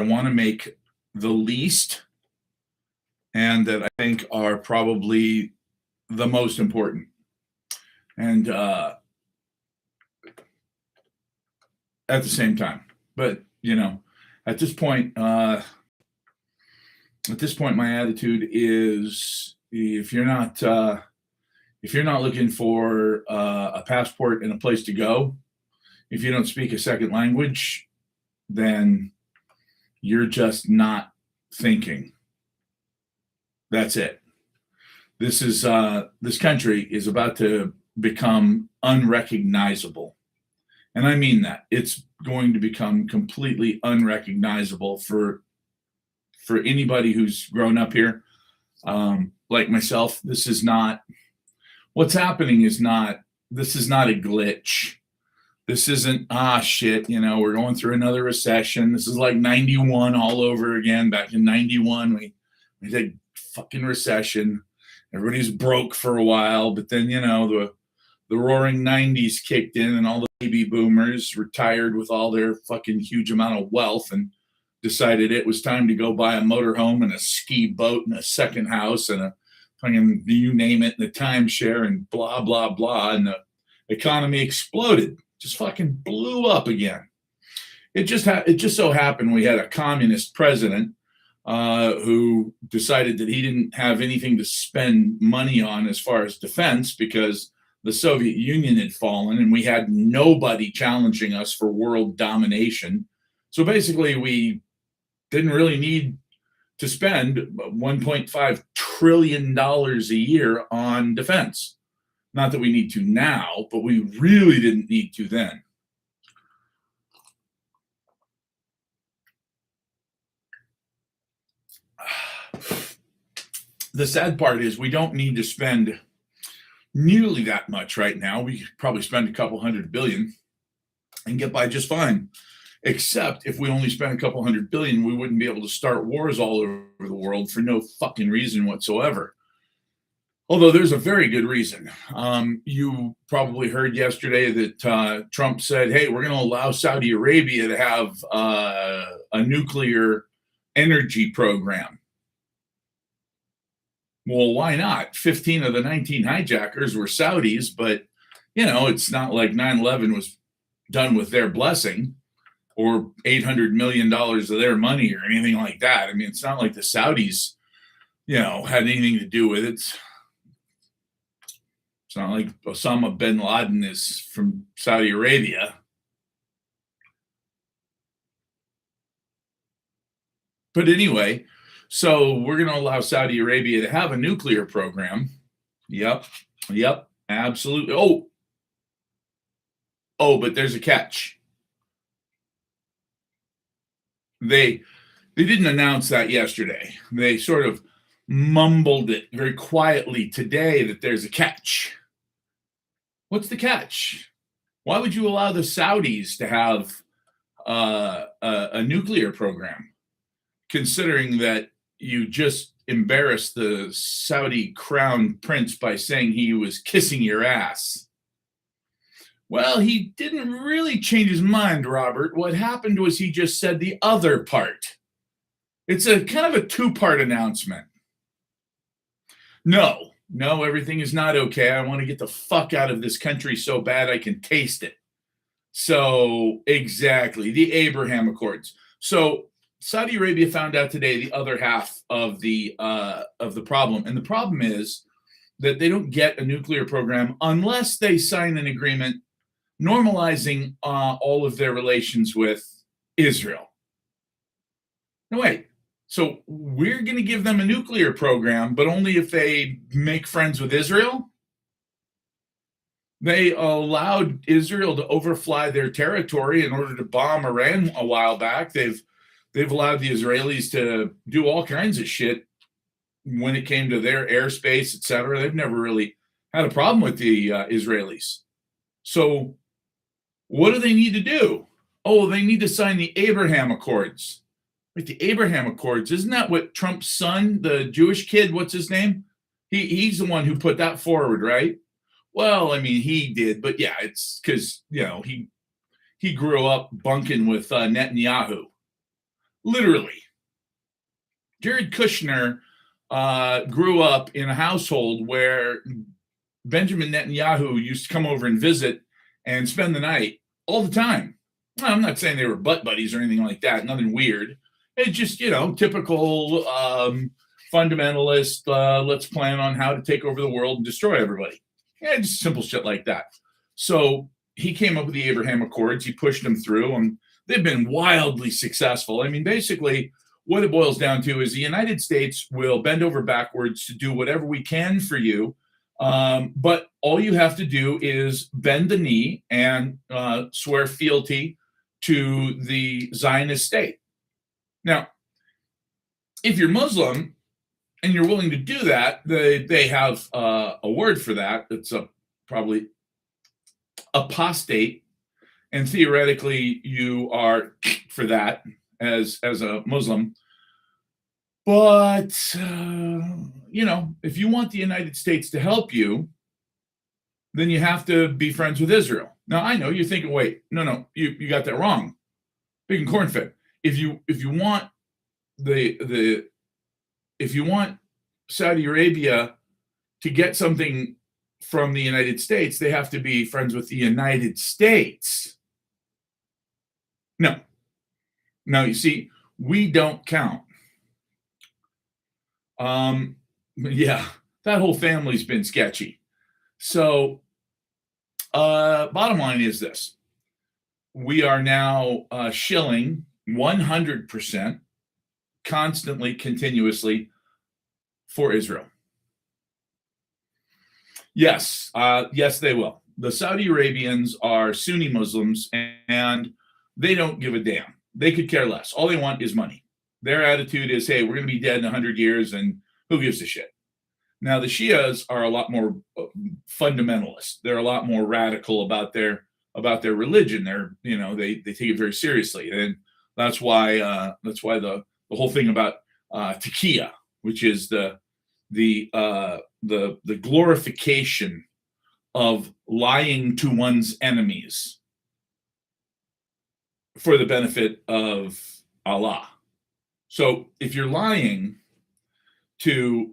I want to make the least and that I think are probably the most important. And at the same time, but at this point, my attitude is if you're not looking for a passport and a place to go, if you don't speak a second language, then you're just not thinking. That's it. This country is about to become unrecognizable. And I mean that. It's going to become completely unrecognizable for anybody who's grown up here. Like myself, this is not what's happening this is not a glitch. This isn't, shit, we're going through another recession. This is like 91 all over again. Back in 91, we had a fucking recession. Everybody's broke for a while, but then, the roaring 90s kicked in and all the baby boomers retired with all their fucking huge amount of wealth and decided it was time to go buy a motorhome and a ski boat and a second house and a fucking, you name it, and the timeshare and blah, blah, blah. And the economy exploded, just fucking blew up again. It just so happened we had a communist president who decided that he didn't have anything to spend money on as far as defense because the Soviet Union had fallen and we had nobody challenging us for world domination. So basically, we didn't really need to spend $1.5 trillion a year on defense. Not that we need to now, but we really didn't need to then. The sad part is we don't need to spend nearly that much right now. We could probably spend a couple $100 billion and get by just fine. Except if we only spent a couple $100 billion, we wouldn't be able to start wars all over the world for no fucking reason whatsoever. Although there's a very good reason. You probably heard yesterday that Trump said, hey, we're going to allow Saudi Arabia to have a nuclear energy program. Well, why not? 15 of the 19 hijackers were Saudis, but, it's not like 9/11 was done with their blessing or $800 million of their money or anything like that. I mean, it's not like the Saudis, had anything to do with it. It's not like Osama bin Laden is from Saudi Arabia. But anyway, so we're going to allow Saudi Arabia to have a nuclear program. Yep, absolutely. Oh, but there's a catch. They didn't announce that yesterday. They sort of mumbled it very quietly today that there's a catch. What's the catch? Why would you allow the Saudis to have a nuclear program, considering that you just embarrassed the Saudi crown prince by saying he was kissing your ass? Well, he didn't really change his mind, Robert. What happened was he just said the other part. It's a kind of a two-part announcement. No, everything is not okay. I want to get the fuck out of this country so bad I can taste it. So, exactly, the Abraham Accords. So, Saudi Arabia found out today the other half of the problem. And the problem is that they don't get a nuclear program unless they sign an agreement normalizing all of their relations with Israel. No, wait. So we're going to give them a nuclear program, but only if they make friends with Israel? They allowed Israel to overfly their territory in order to bomb Iran a while back. They've allowed the Israelis to do all kinds of shit when it came to their airspace, et cetera. They've never really had a problem with the Israelis. So what do they need to do? Oh, they need to sign the Abraham Accords. Wait, the Abraham Accords, isn't that what Trump's son, the Jewish kid, what's his name? He's the one who put that forward, right? Well, I mean, he did, but yeah, it's because, he grew up bunking with Netanyahu. Literally. Jared Kushner grew up in a household where Benjamin Netanyahu used to come over and visit and spend the night all the time. Well, I'm not saying they were butt buddies or anything like that, nothing weird. It's just, typical fundamentalist, let's plan on how to take over the world and destroy everybody. Yeah, just simple shit like that. So he came up with the Abraham Accords. He pushed them through, and they've been wildly successful. I mean, basically, what it boils down to is the United States will bend over backwards to do whatever we can for you. But all you have to do is bend the knee and swear fealty to the Zionist state. Now, if you're Muslim and you're willing to do that, they have a word for that. It's probably apostate, and theoretically you are for that as a Muslim. But if you want the United States to help you, then you have to be friends with Israel. Now I know you're thinking, wait, no, you got that wrong. Big and corn fed. If you want if you want Saudi Arabia to get something from the United States, they have to be friends with the United States. No. Now, you see, we don't count. Yeah, that whole family's been sketchy. So, bottom line is this. We are now shilling 100% constantly, continuously for Israel. Yes, they will. The Saudi Arabians are Sunni Muslims, and they don't give a damn. They could care less. All they want is money. Their attitude is, hey, we're going to be dead in 100 years, and who gives a shit? Now, the Shias are a lot more fundamentalist. They're a lot more radical about their religion. They take it very seriously, and that's why the whole thing about taqiyya, which is the glorification of lying to one's enemies for the benefit of Allah. So if you're lying to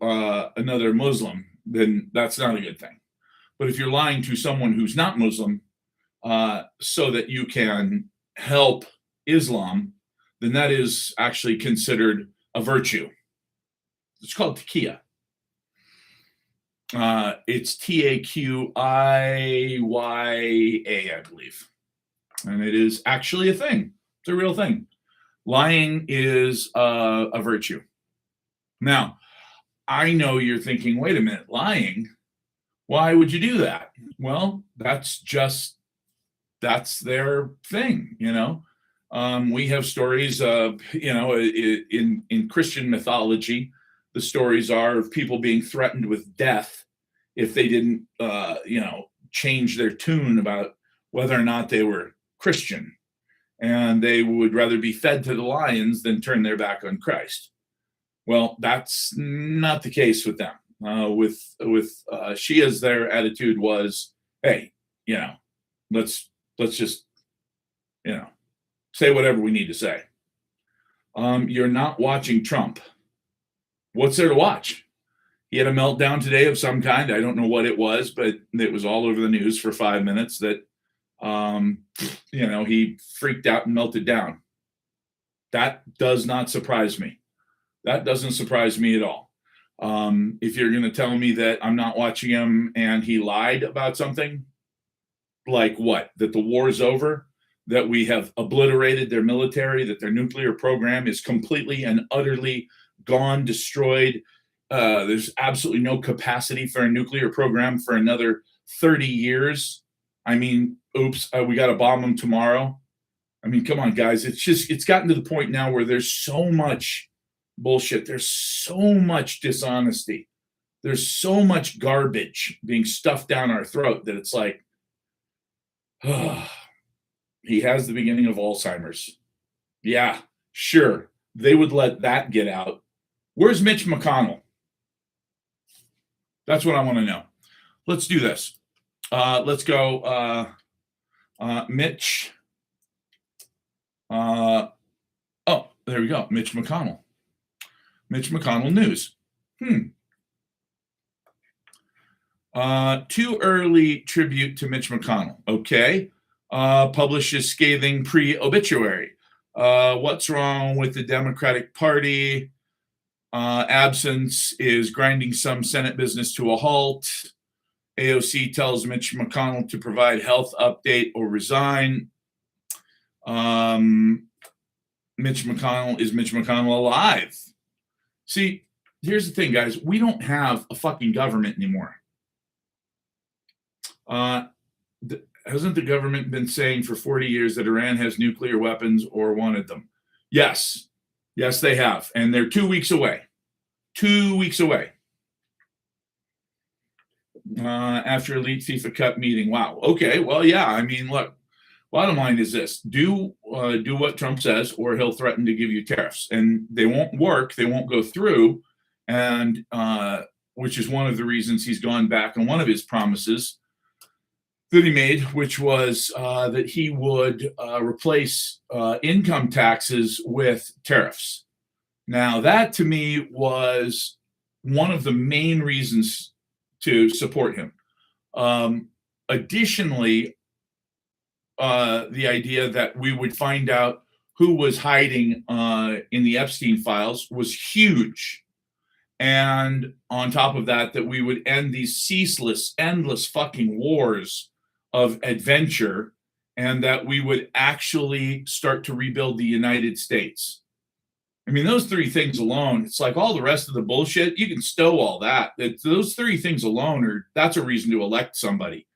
another Muslim, then that's not a good thing. But if you're lying to someone who's not Muslim so that you can help Islam, then that is actually considered a virtue. It's called taqiyya. It's Taqiya, I believe. And it is actually a thing. It's a real thing. Lying is a virtue. Now, I know you're thinking, wait a minute, lying? Why would you do that? Well, that's their thing, We have stories of, in Christian mythology, the stories are of people being threatened with death if they didn't, change their tune about whether or not they were Christian. And they would rather be fed to the lions than turn their back on Christ. Well, that's not the case with them. With Shias, their attitude was, hey, let's just, say whatever we need to say. You're not watching Trump. What's there to watch? He had a meltdown today of some kind. I don't know what it was, but it was all over the news for 5 minutes that, he freaked out and melted down. That does not surprise me. That doesn't surprise me at all. If you're going to tell me that I'm not watching him and he lied about something, like what? That the war's over? That we have obliterated their military? That their nuclear program is completely and utterly gone, destroyed? There's absolutely no capacity for a nuclear program for another 30 years. I mean, oops, we got to bomb them tomorrow. I mean, come on, guys. It's gotten to the point now where there's so much bullshit. There's so much dishonesty. There's so much garbage being stuffed down our throat that it's like, he has the beginning of Alzheimer's. Yeah, sure. They would let that get out. Where's Mitch McConnell? That's what I want to know. Let's do this. Let's go. Mitch. There we go. Mitch McConnell. Mitch McConnell news. Too early tribute to Mitch McConnell. Okay. Publishes scathing pre-obituary. What's wrong with the Democratic Party? Absence is grinding some Senate business to a halt. AOC tells Mitch McConnell to provide health update or resign. Mitch McConnell alive? See, here's the thing, guys. We don't have a fucking government anymore. Hasn't the government been saying for 40 years that Iran has nuclear weapons or wanted them? Yes. Yes, they have. And they're 2 weeks away. 2 weeks away. After elite FIFA Cup meeting. Wow. Okay. Well, yeah. I mean, look, bottom line is this. Do what Trump says, or he'll threaten to give you tariffs. And they won't work. They won't go through. And which is one of the reasons he's gone back on one of his promises that he made, which was that he would replace income taxes with tariffs. Now, that to me was one of the main reasons to support him. Additionally, the idea that we would find out who was hiding in the Epstein files was huge. And on top of that, that we would end these ceaseless, endless fucking wars of adventure, and that we would actually start to rebuild the United States. I mean, those three things alone, it's like all the rest of the bullshit, you can stow all that. Those three things alone that's a reason to elect somebody.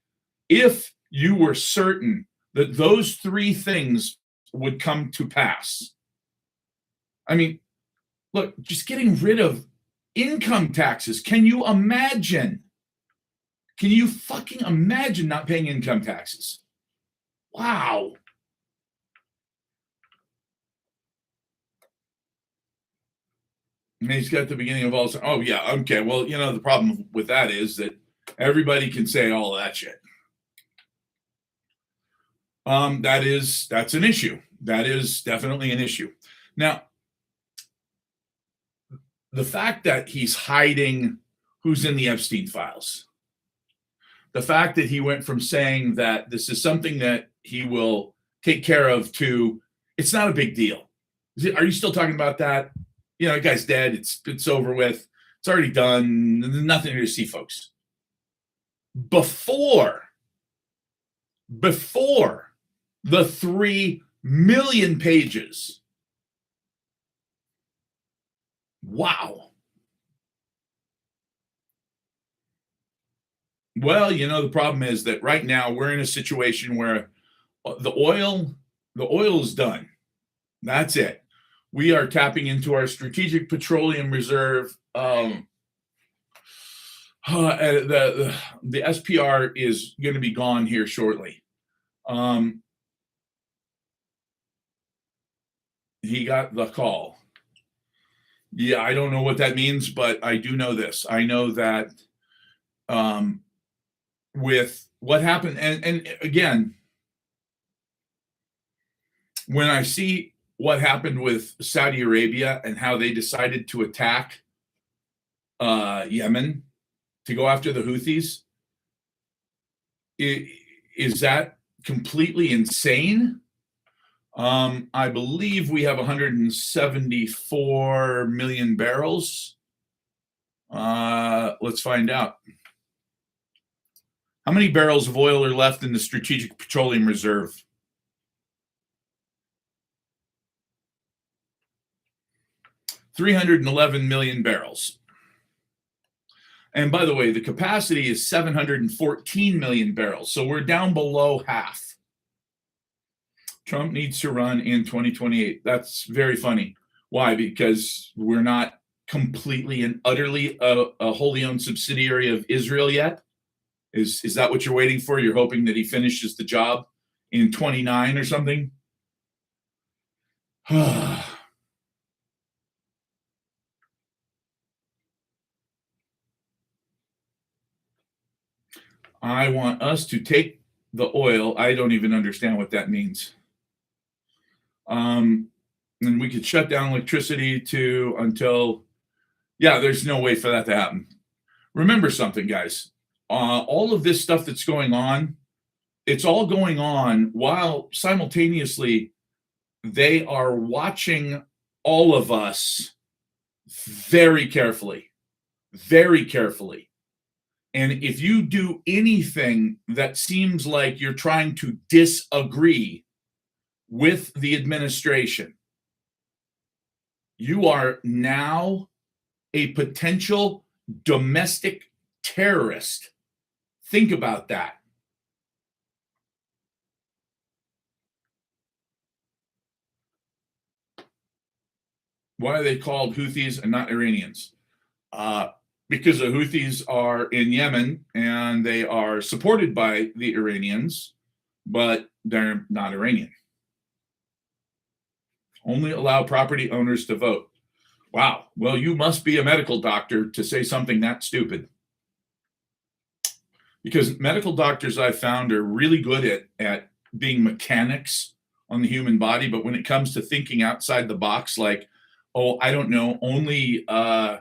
If you were certain that those three things would come to pass. I mean, look, just getting rid of income taxes. Can you imagine? Can you fucking imagine not paying income taxes? Wow. And he's got the beginning of all. Oh, yeah. Okay. Well, the problem with that is that everybody can say all that shit. That's an issue. That is definitely an issue. Now, the fact that he's hiding who's in the Epstein files, the fact that he went from saying that this is something that he will take care of to it's not a big deal. Are you still talking about that? The guy's dead. It's over with. It's already done. Nothing to see, folks. Before the 3 million pages. Wow. Well, the problem is that right now we're in a situation where the oil is done. That's it. We are tapping into our strategic petroleum reserve. The SPR is going to be gone here shortly. He got the call. Yeah, I don't know what that means, but I do know this. I know that with what happened, and again, when I see what happened with Saudi Arabia and how they decided to attack Yemen to go after the Houthis, is that completely insane? I believe we have 174 million barrels. Let's find out. How many barrels of oil are left in the Strategic Petroleum Reserve? 311 million barrels. And by the way, the capacity is 714 million barrels. So we're down below half. Trump needs to run in 2028. That's very funny. Why? Because we're not completely and utterly a wholly owned subsidiary of Israel yet. Is that what you're waiting for? You're hoping that he finishes the job in 29 or something? I want us to take the oil. I don't even understand what that means. and we could shut down electricity to until, yeah, there's no way for that to happen. Remember something, guys. All of this stuff that's going on, it's all going on while simultaneously they are watching all of us very carefully, very carefully. And if you do anything that seems like you're trying to disagree with the administration, you are now a potential domestic terrorist. Think about that. Why are they called Houthis and not Iranians? Because the Houthis are in Yemen and they are supported by the Iranians, but they're not Iranian. Only allow property owners to vote. Wow. Well, you must be a medical doctor to say something that stupid. Because medical doctors I've found are really good at being mechanics on the human body, but when it comes to thinking outside the box, like, oh, I don't know, only a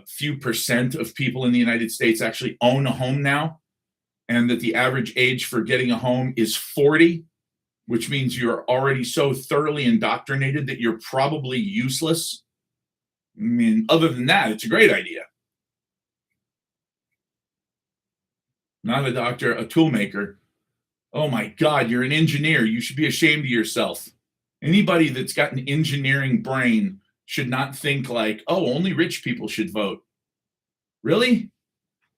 few percent of people in the United States actually own a home now, and that the average age for getting a home is 40, which means you're already so thoroughly indoctrinated that you're probably useless. I mean, other than that, it's a great idea. Not a doctor, a toolmaker. Oh my God, you're an engineer. You should be ashamed of yourself. Anybody that's got an engineering brain should not think like, oh, only rich people should vote. Really?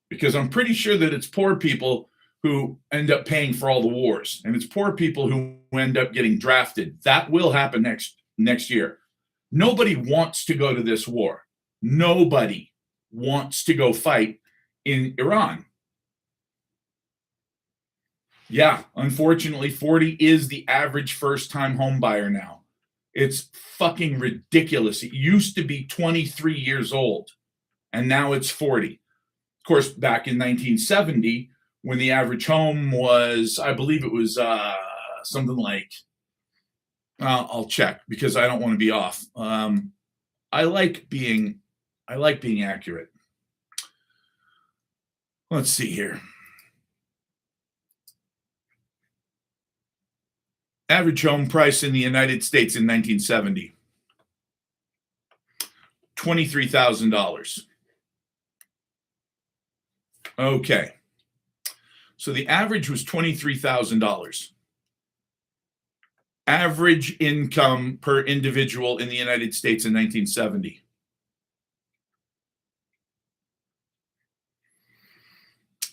Because I'm pretty sure that it's poor people who end up paying for all the wars, and it's poor people who end up getting drafted. That will happen next year. Nobody wants to go to this war. Nobody wants to go fight in Iran. Yeah, unfortunately, 40 is the average first-time home buyer now. It's fucking ridiculous. It used to be 23 years old, and now it's 40. Of course, back in 1970, when the average home was, I believe it was something like, I'll check because I don't want to be off. I like being accurate. Let's see here. Average home price in the United States in 1970, $23,000. Okay. So the average was $23,000. Average income per individual in the United States in 1970.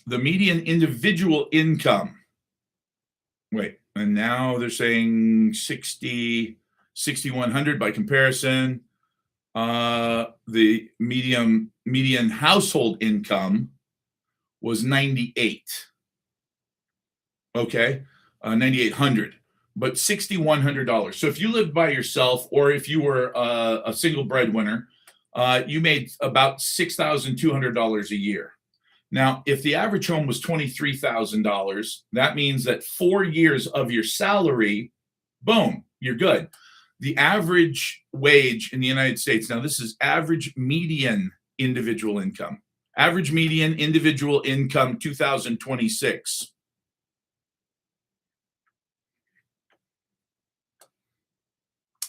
The median individual income. Wait, and now they're saying 6,100 by comparison. The median household income was 98. Okay, 9,800, but $6,100. So if you lived by yourself, or if you were a single breadwinner, you made about $6,200 a year. Now, if the average home was $23,000, that means that 4 years of your salary, boom, you're good. The average wage in the United States, now this is average median individual income. Average median individual income 2026.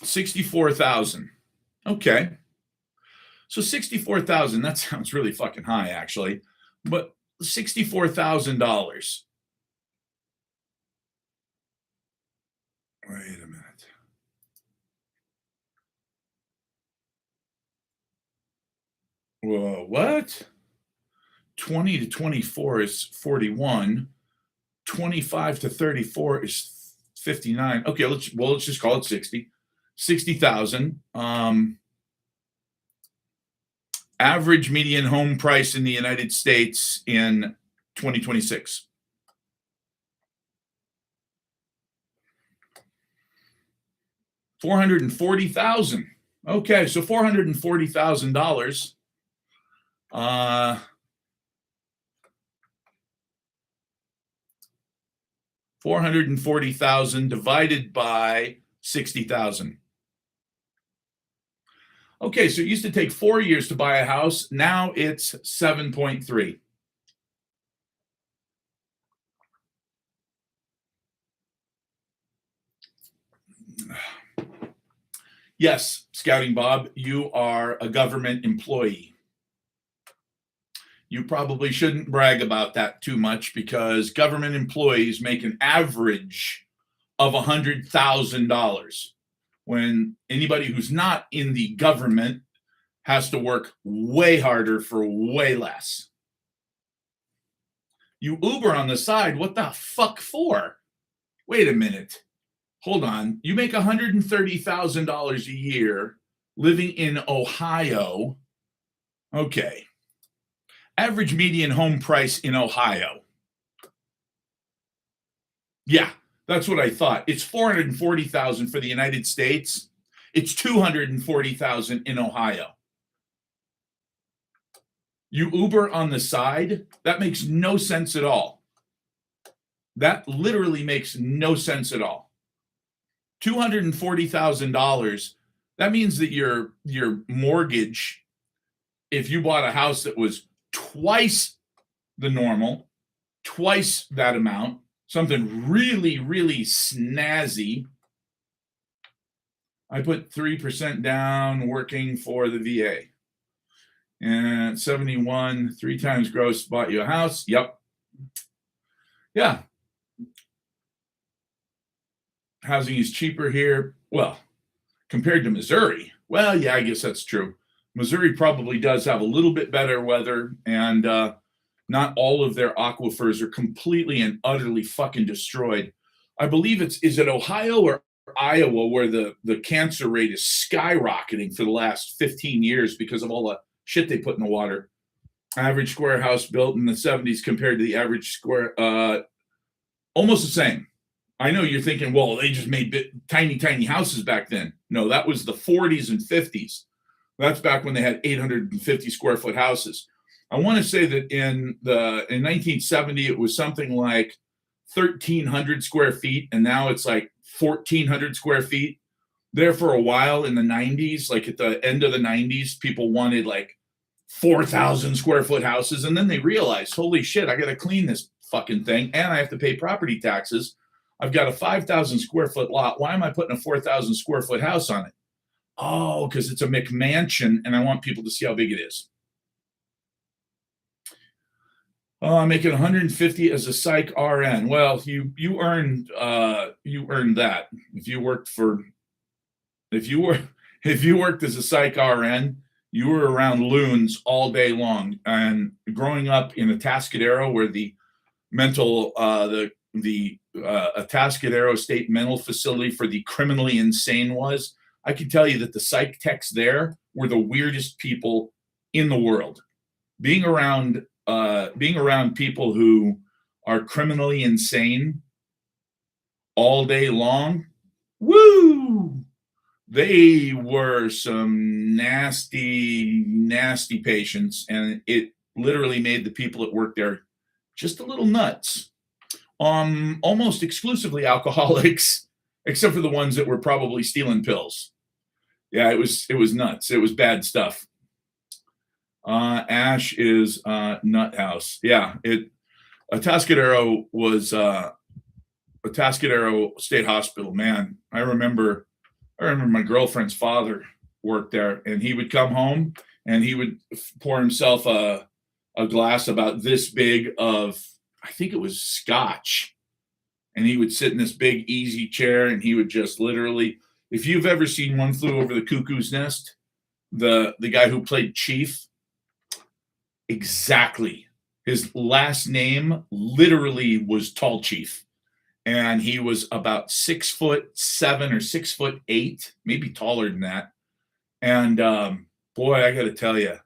$64,000. Okay. So 64,000, that sounds really fucking high, actually. But $64,000. Wait a minute. Whoa, what? 20 to 24 is 41. 25 to 34 is 59. Okay, let's just call it 60. 60,000. Average median home price in the United States in 2026. $440,000. Okay, so $440,000. $440,000 divided by 60,000. Okay, so it used to take 4 years to buy a house. Now it's 7.3. Yes, Scouting Bob, you are a government employee. You probably shouldn't brag about that too much because government employees make an average of $100,000 when anybody who's not in the government has to work way harder for way less. You Uber on the side, what the fuck for? Wait a minute. Hold on. You make $130,000 a year living in Ohio. Okay. Average median home price in Ohio. Yeah, that's what I thought. It's 440,000 for the United States. It's 240,000 in Ohio. You Uber on the side? That makes no sense at all. That literally makes no sense at all. $240,000. That means that your mortgage, if you bought a house that was twice the normal, twice that amount, something really, really snazzy. I put 3% down working for the VA. And 71, 3 times gross, bought you a house. Yep. Yeah. Housing is cheaper here. Well, compared to Missouri. Well, yeah, I guess that's true. Missouri probably does have a little bit better weather, and not all of their aquifers are completely and utterly fucking destroyed. I believe is it Ohio or Iowa where the cancer rate is skyrocketing for the last 15 years because of all the shit they put in the water. Average square house built in the 70s compared to the average square, almost the same. I know you're thinking, well, they just made tiny, tiny houses back then. No, that was the 40s and 50s. That's back when they had 850 square foot houses. I want to say that in 1970, it was something like 1,300 square feet, and now it's like 1,400 square feet. There for a while in the 90s, like at the end of the 90s, people wanted like 4,000 square foot houses, and then they realized, holy shit, I got to clean this fucking thing, and I have to pay property taxes. I've got a 5,000 square foot lot. Why am I putting a 4,000 square foot house on it? Oh, because it's a McMansion, and I want people to see how big it is. Oh, I'm making 150 as a psych RN. Well, you earned that. If you worked as a psych RN, you were around loons all day long. And growing up in Atascadero, where the Atascadero State Mental Facility for the criminally insane was, I can tell you that the psych techs there were the weirdest people in the world. Being around people who are criminally insane all day long, woo! They were some nasty, nasty patients, and it literally made the people that worked there just a little nuts. Almost exclusively alcoholics, except for the ones that were probably stealing pills. Yeah, it was nuts. It was bad stuff. Ash is nut house. Yeah, Atascadero was Atascadero State Hospital. Man, I remember my girlfriend's father worked there, and he would come home and he would pour himself a glass about this big of, I think it was scotch, and he would sit in this big easy chair, and he would just literally, if you've ever seen One Flew Over the Cuckoo's Nest, the guy who played Chief, exactly. His last name literally was Tall Chief. And he was about 6'7" or 6'8", maybe taller than that. And boy, I got to tell you,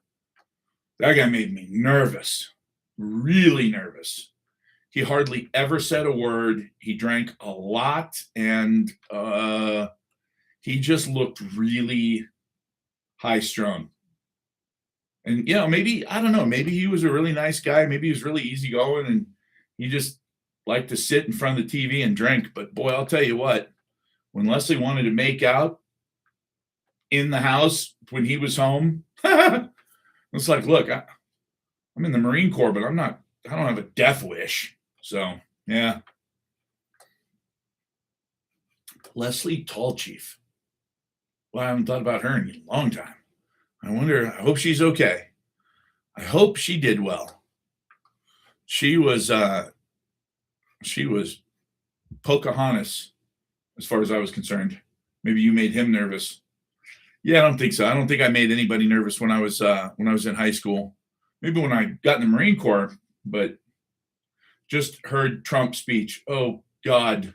that guy made me nervous, really nervous. He hardly ever said a word. He drank a lot, and he just looked really high strung. And, maybe, I don't know, maybe he was a really nice guy. Maybe he was really easygoing, and he just liked to sit in front of the TV and drink. But boy, I'll tell you what, when Leslie wanted to make out, in the house when he was home. It's like, look, I'm in the Marine Corps, but I don't have a death wish. So, yeah. Leslie Tallchief. Well, I haven't thought about her in a long time. I hope she's okay. I hope she did well. She was Pocahontas as far as I was concerned. Maybe you made him nervous. Yeah, I don't think so. I don't think I made anybody nervous when I was in high school. Maybe when I got in the Marine Corps, but just heard Trump's speech. Oh God.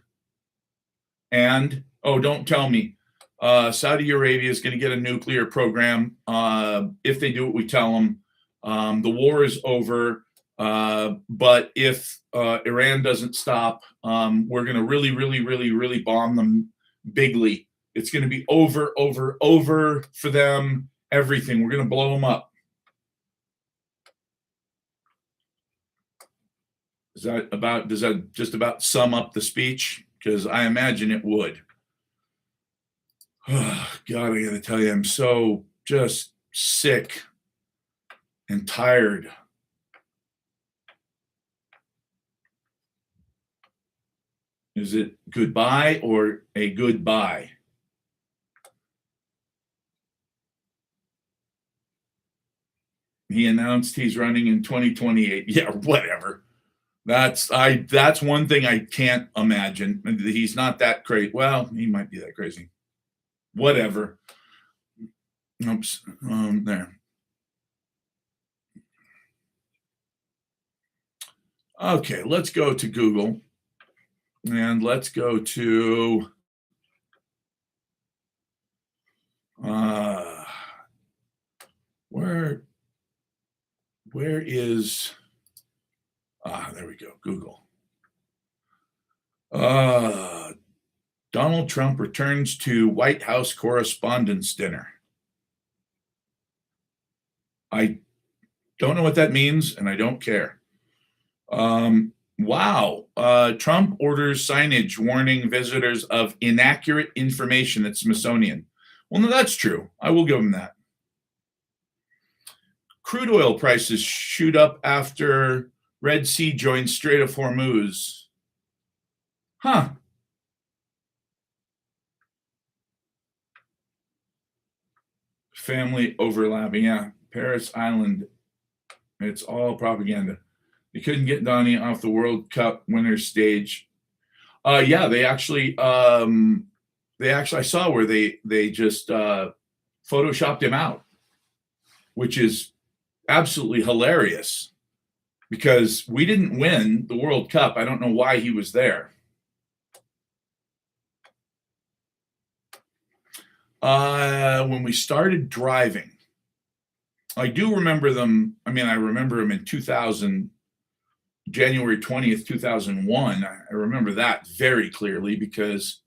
And don't tell me Saudi Arabia is going to get a nuclear program. If they do what we tell them, the war is over. But if Iran doesn't stop, we're going to really, really, really, really bomb them bigly. It's going to be over for them. Everything. We're going to blow them up. Does that just about sum up the speech? Because I imagine it would. Oh, God, I got to tell you, I'm so just sick and tired. Is it goodbye or a goodbye? He announced he's running in 2028. Yeah, whatever. That's one thing I can't imagine. He's not that crazy. Well, he might be that crazy. Whatever. Oops. There. Okay, let's go to Google. And let's go to where is there we go, Google. Donald Trump returns to White House Correspondents' Dinner. I don't know what that means, and I don't care. Wow. Trump orders signage warning visitors of inaccurate information at Smithsonian. Well, no, that's true. I will give him that. Crude oil prices shoot up after Red Sea joins Strait of Hormuz. Huh. Family overlapping. Yeah. Paris Island. It's all propaganda. They couldn't get Donnie off the World Cup winners stage. Yeah, they actually I saw where they just photoshopped him out, which is absolutely hilarious because we didn't win the World Cup. I don't know why he was there. When we started driving, I do remember them. I mean, I remember him in 2000. January 20th, 2001. I remember that very clearly because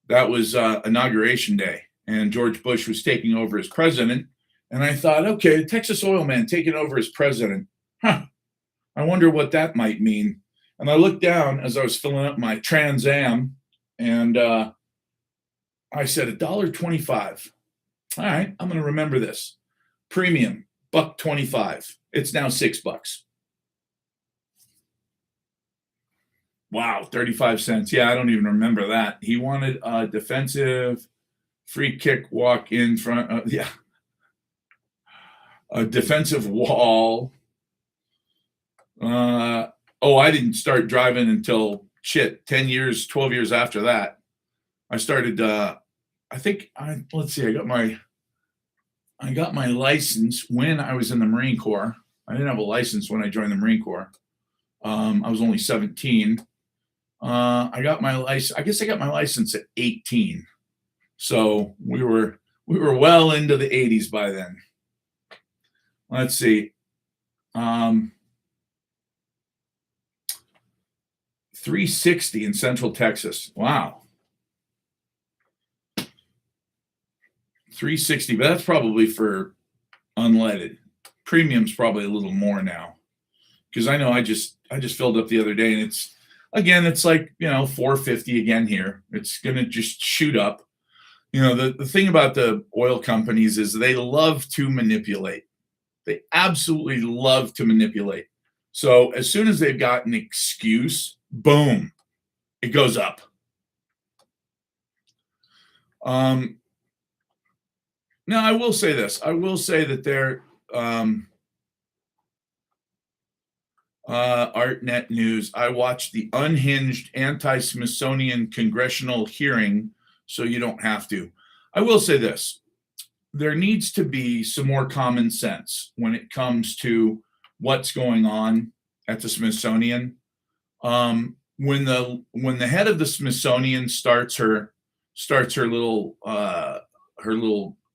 that was inauguration day and George Bush was taking over as president. And I thought, okay, the Texas oil man taking over as president. Huh. I wonder what that might mean. And I looked down as I was filling up my Trans Am and I said $1.25. All right, I'm going to remember this. Premium, $1.25. It's now $6. Wow, 35 cents. Yeah, I don't even remember that. He wanted a defensive free kick walk in front. Yeah. A defensive wall. I didn't start driving until 10 years, 12 years after that. I started, let's see, I got my license when I was in the Marine Corps. I didn't have a license when I joined the Marine Corps. I was only 17. I got my license. I guess I got my license at 18. So we were well into the 80s by then. Let's see. 360 in Central Texas. Wow. 360, but that's probably for unleaded. Premium's probably a little more now. Because I know I just filled up the other day and it's like, $4.50 again here. It's going to just shoot up. The thing about the oil companies is they love to manipulate. They absolutely love to manipulate. So as soon as they've got an excuse, boom, it goes up. Now, I will say this. I will say that ArtNet News, I watched the unhinged anti-Smithsonian congressional hearing, so you don't have to. I will say this. There needs to be some more common sense when it comes to what's going on at the Smithsonian. When the head of the Smithsonian starts her little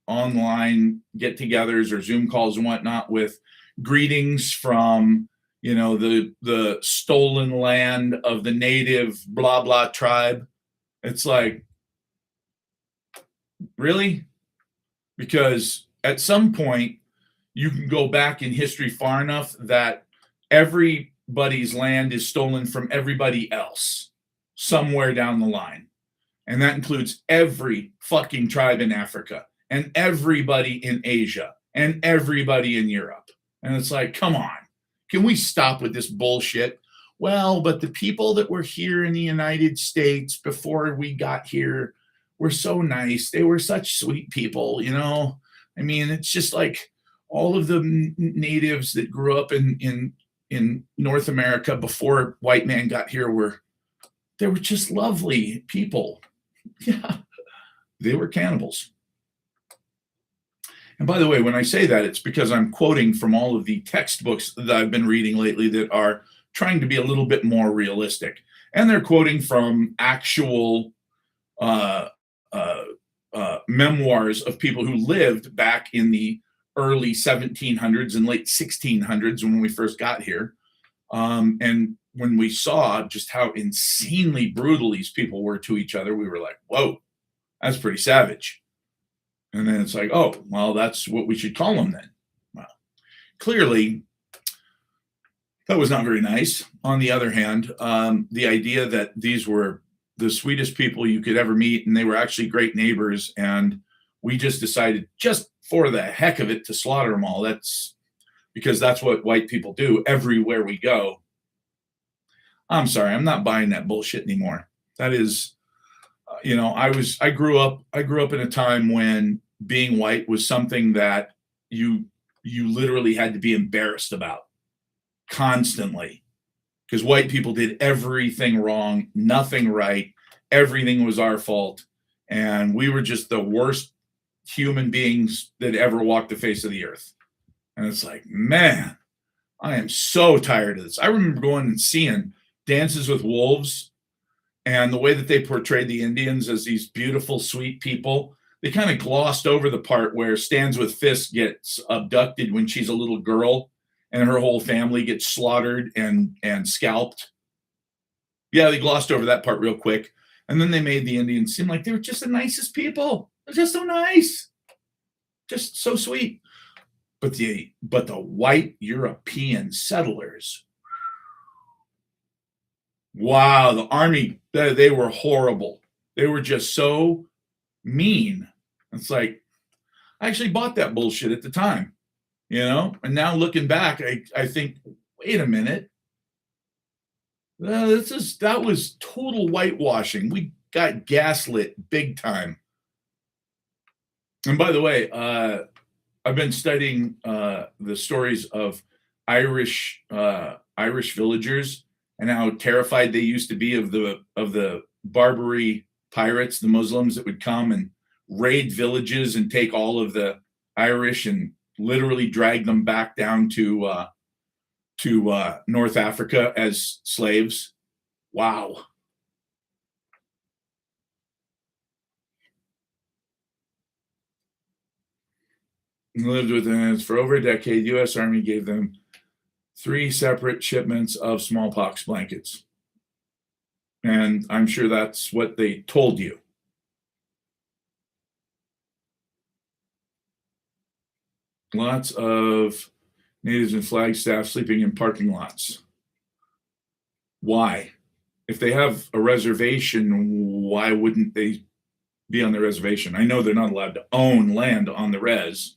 online get-togethers or Zoom calls and whatnot with greetings from the stolen land of the native blah blah tribe, it's like, really? Because at some point you can go back in history far enough that everybody's land is stolen from everybody else somewhere down the line. And that includes every fucking tribe in Africa and everybody in Asia and everybody in Europe. And it's like, come on, can we stop with this bullshit? Well, but the people that were here in the United States before we got here were so nice. They were such sweet people, I mean, it's just like all of the natives that grew up in North America before white man got here they were just lovely people. Yeah, they were cannibals. And by the way, when I say that, it's because I'm quoting from all of the textbooks that I've been reading lately that are trying to be a little bit more realistic. And they're quoting from actual memoirs of people who lived back in the early 1700s and late 1600s when we first got here. And when we saw just how insanely brutal these people were to each other, we were like, whoa, that's pretty savage. And then it's like, oh, well, that's what we should call them then. Well, clearly, that was not very nice. On the other hand, the idea that these were the sweetest people you could ever meet, and they were actually great neighbors, and we just decided, just for the heck of it, to slaughter them all. That's because that's what white people do everywhere we go. I'm sorry, I'm not buying that bullshit anymore. That is, I grew up in a time when being white was something that you literally had to be embarrassed about constantly, because white people did everything wrong, nothing right, everything was our fault, and we were just the worst human beings that ever walked the face of the earth. And it's like, man, I am so tired of this. I remember going and seeing Dances with Wolves, and the way that they portrayed the Indians as these beautiful, sweet people. They kind of glossed over the part where Stands with Fists gets abducted when she's a little girl, and her whole family gets slaughtered and scalped. Yeah, they glossed over that part real quick. And then they made the Indians seem like they were just the nicest people. They're just so nice. Just so sweet. But the white European settlers, wow, the army, they were horrible. They were just so mean. It's like, I actually bought that bullshit at the time, and now looking back, I think, wait a minute. That was total whitewashing. We got gaslit big time. And by the way, I've been studying the stories of Irish villagers and how terrified they used to be of the Barbary pirates, the Muslims that would come and raid villages and take all of the Irish and literally drag them back down to North Africa as slaves. Wow. Lived with them for over a decade. U.S. Army gave them 3 separate shipments of smallpox blankets. And I'm sure that's what they told you. Lots of natives and Flagstaff sleeping in parking lots. Why? If they have a reservation, why wouldn't they be on the reservation. I know they're not allowed to own land on the res.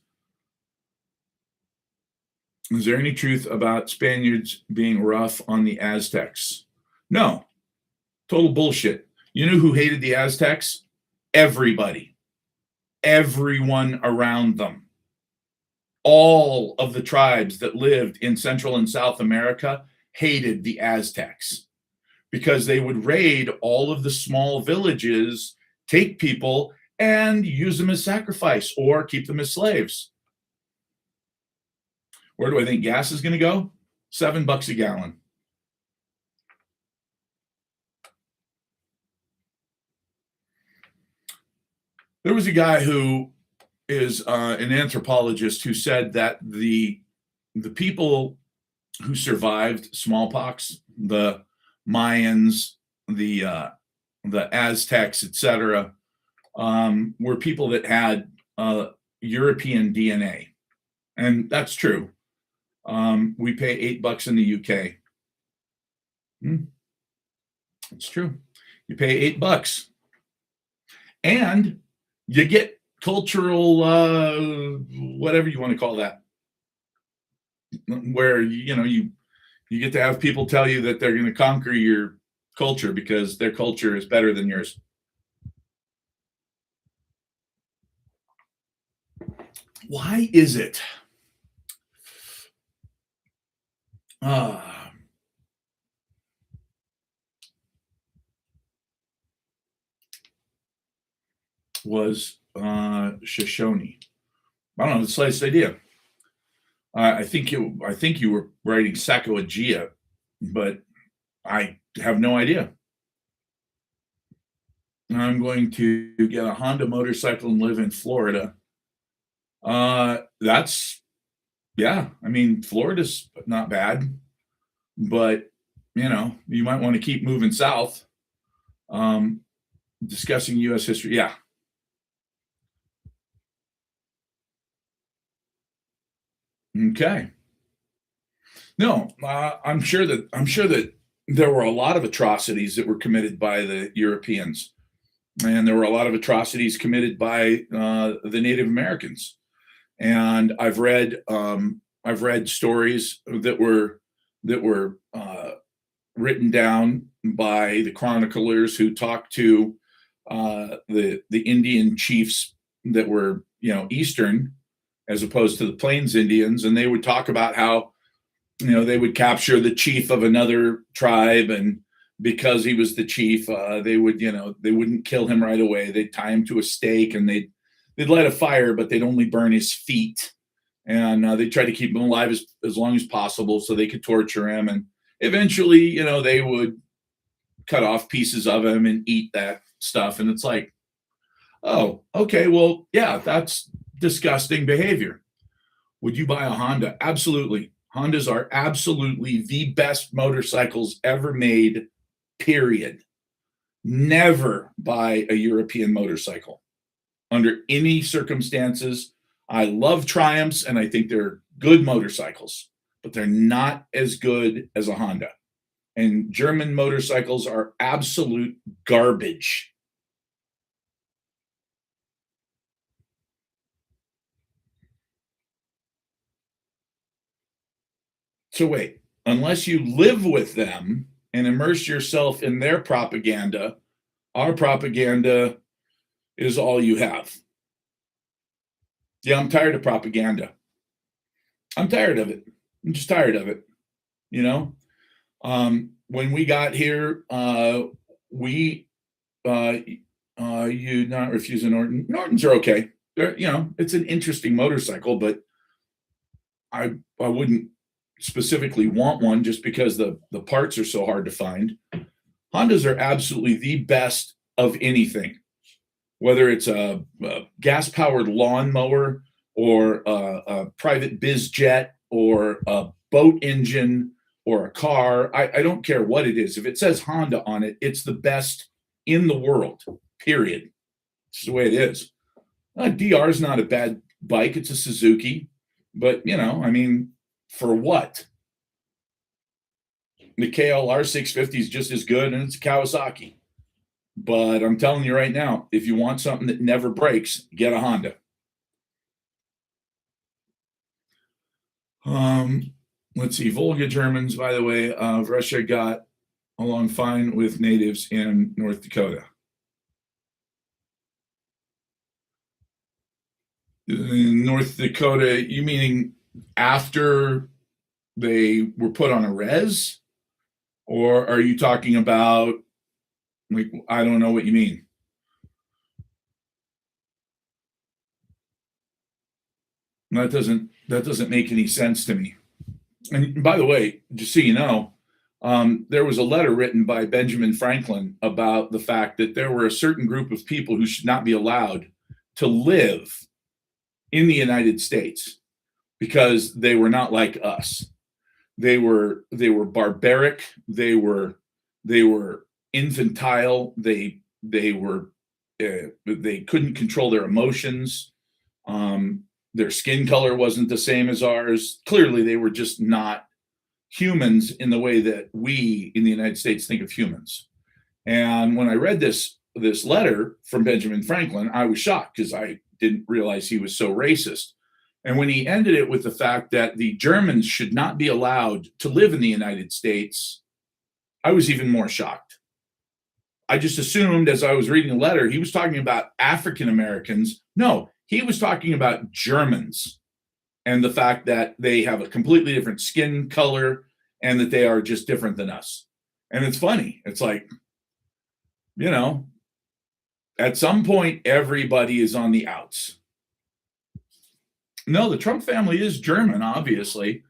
Is there any truth about Spaniards being rough on the Aztecs? No, total bullshit. You know who hated the Aztecs? Everybody, everyone around them. All of the tribes that lived in Central and South America hated the Aztecs because they would raid all of the small villages, take people, and use them as sacrifice or keep them as slaves. Where do I think gas is going to go? $7 a gallon. There was a guy who is an anthropologist who said that the people who survived smallpox, the Mayans, the Aztecs, etc., were people that had European DNA, and that's true. We pay $8 in the UK. It's true. You pay $8, and you get cultural, whatever you want to call that, where you get to have people tell you that they're going to conquer your culture because their culture is better than yours. Why is it? Was Shoshone. I don't know the slightest idea. I think you were writing Sacagawea, but I have no idea. I'm going to get a Honda motorcycle and live in Florida. That's, yeah, I mean, Florida's not bad, but you might want to keep moving south. Discussing U.S. history, yeah. Okay. No, I'm sure that there were a lot of atrocities that were committed by the Europeans, and there were a lot of atrocities committed by the Native Americans. And I've read stories that were written down by the chroniclers who talked to the Indian chiefs that were Eastern, as opposed to the Plains Indians, and they would talk about how they would capture the chief of another tribe, and because he was the chief, they wouldn't kill him right away. They'd tie him to a stake, and they'd light a fire, but they'd only burn his feet, and they'd try to keep him alive as long as possible so they could torture him, and eventually, they would cut off pieces of him and eat that stuff, and it's like, oh, okay, well, yeah, that's disgusting behavior. Would you buy a Honda? Absolutely. Hondas are absolutely the best motorcycles ever made, period. Never buy a European motorcycle under any circumstances. I love Triumphs and I think they're good motorcycles, but they're not as good as a Honda. And German motorcycles are absolute garbage. So wait, unless you live with them and immerse yourself in their propaganda, our propaganda is all you have. Yeah, I'm tired of propaganda. I'm tired of it. I'm just tired of it. When we got here, you not refusing Norton. Nortons are okay. It's an interesting motorcycle, but I wouldn't specifically want one just because the parts are so hard to find. Hondas are absolutely the best of anything, whether it's a gas-powered lawnmower or a private biz jet or a boat engine or a car. I don't care what it is. If it says Honda on it, it's the best in the world, period. It's the way it is. DR is not a bad bike. It's a Suzuki. But, for what? The KLR 650 is just as good, and it's a Kawasaki. But I'm telling you right now, if you want something that never breaks, get a Honda. Let's see. Volga Germans, by the way, Russia got along fine with natives in North Dakota. In North Dakota, you meaning after they were put on a res? Or are you talking about, like, I don't know what you mean. That doesn't make any sense to me. And by the way, just so you know, there was a letter written by Benjamin Franklin about the fact that there were a certain group of people who should not be allowed to live in the United States because they were not like us. They were barbaric. They were infantile. They couldn't control their emotions. Their skin color wasn't the same as ours. Clearly, they were just not humans in the way that we in the United States think of humans. And when I read this letter from Benjamin Franklin, I was shocked because I didn't realize he was so racist. And when he ended it with the fact that the Germans should not be allowed to live in the United States, I was even more shocked. I just assumed as I was reading the letter, he was talking about African Americans. No, he was talking about Germans and the fact that they have a completely different skin color and that they are just different than us. And it's funny. It's like, at some point, everybody is on the outs. No, the Trump family is German, obviously.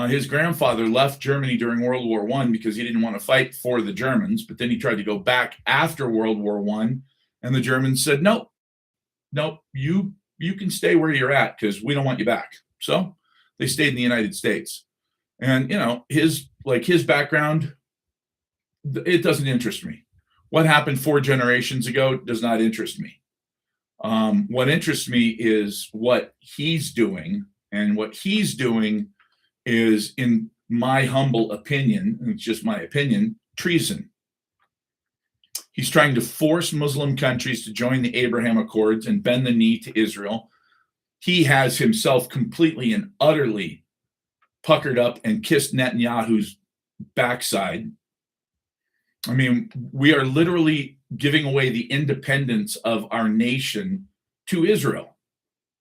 His grandfather left Germany during World War I because he didn't want to fight for the Germans, but then he tried to go back after World War I, and the Germans said, nope, you can stay where you're at because we don't want you back. So they stayed in the United States. And, his background, it doesn't interest me. What happened 4 generations ago does not interest me. What interests me is what he's doing, and what he's doing is, in my humble opinion, and it's just my opinion, treason. He's trying to force Muslim countries to join the Abraham Accords and bend the knee to Israel. He has himself completely and utterly puckered up and kissed Netanyahu's backside. I mean, we are literally giving away the independence of our nation to Israel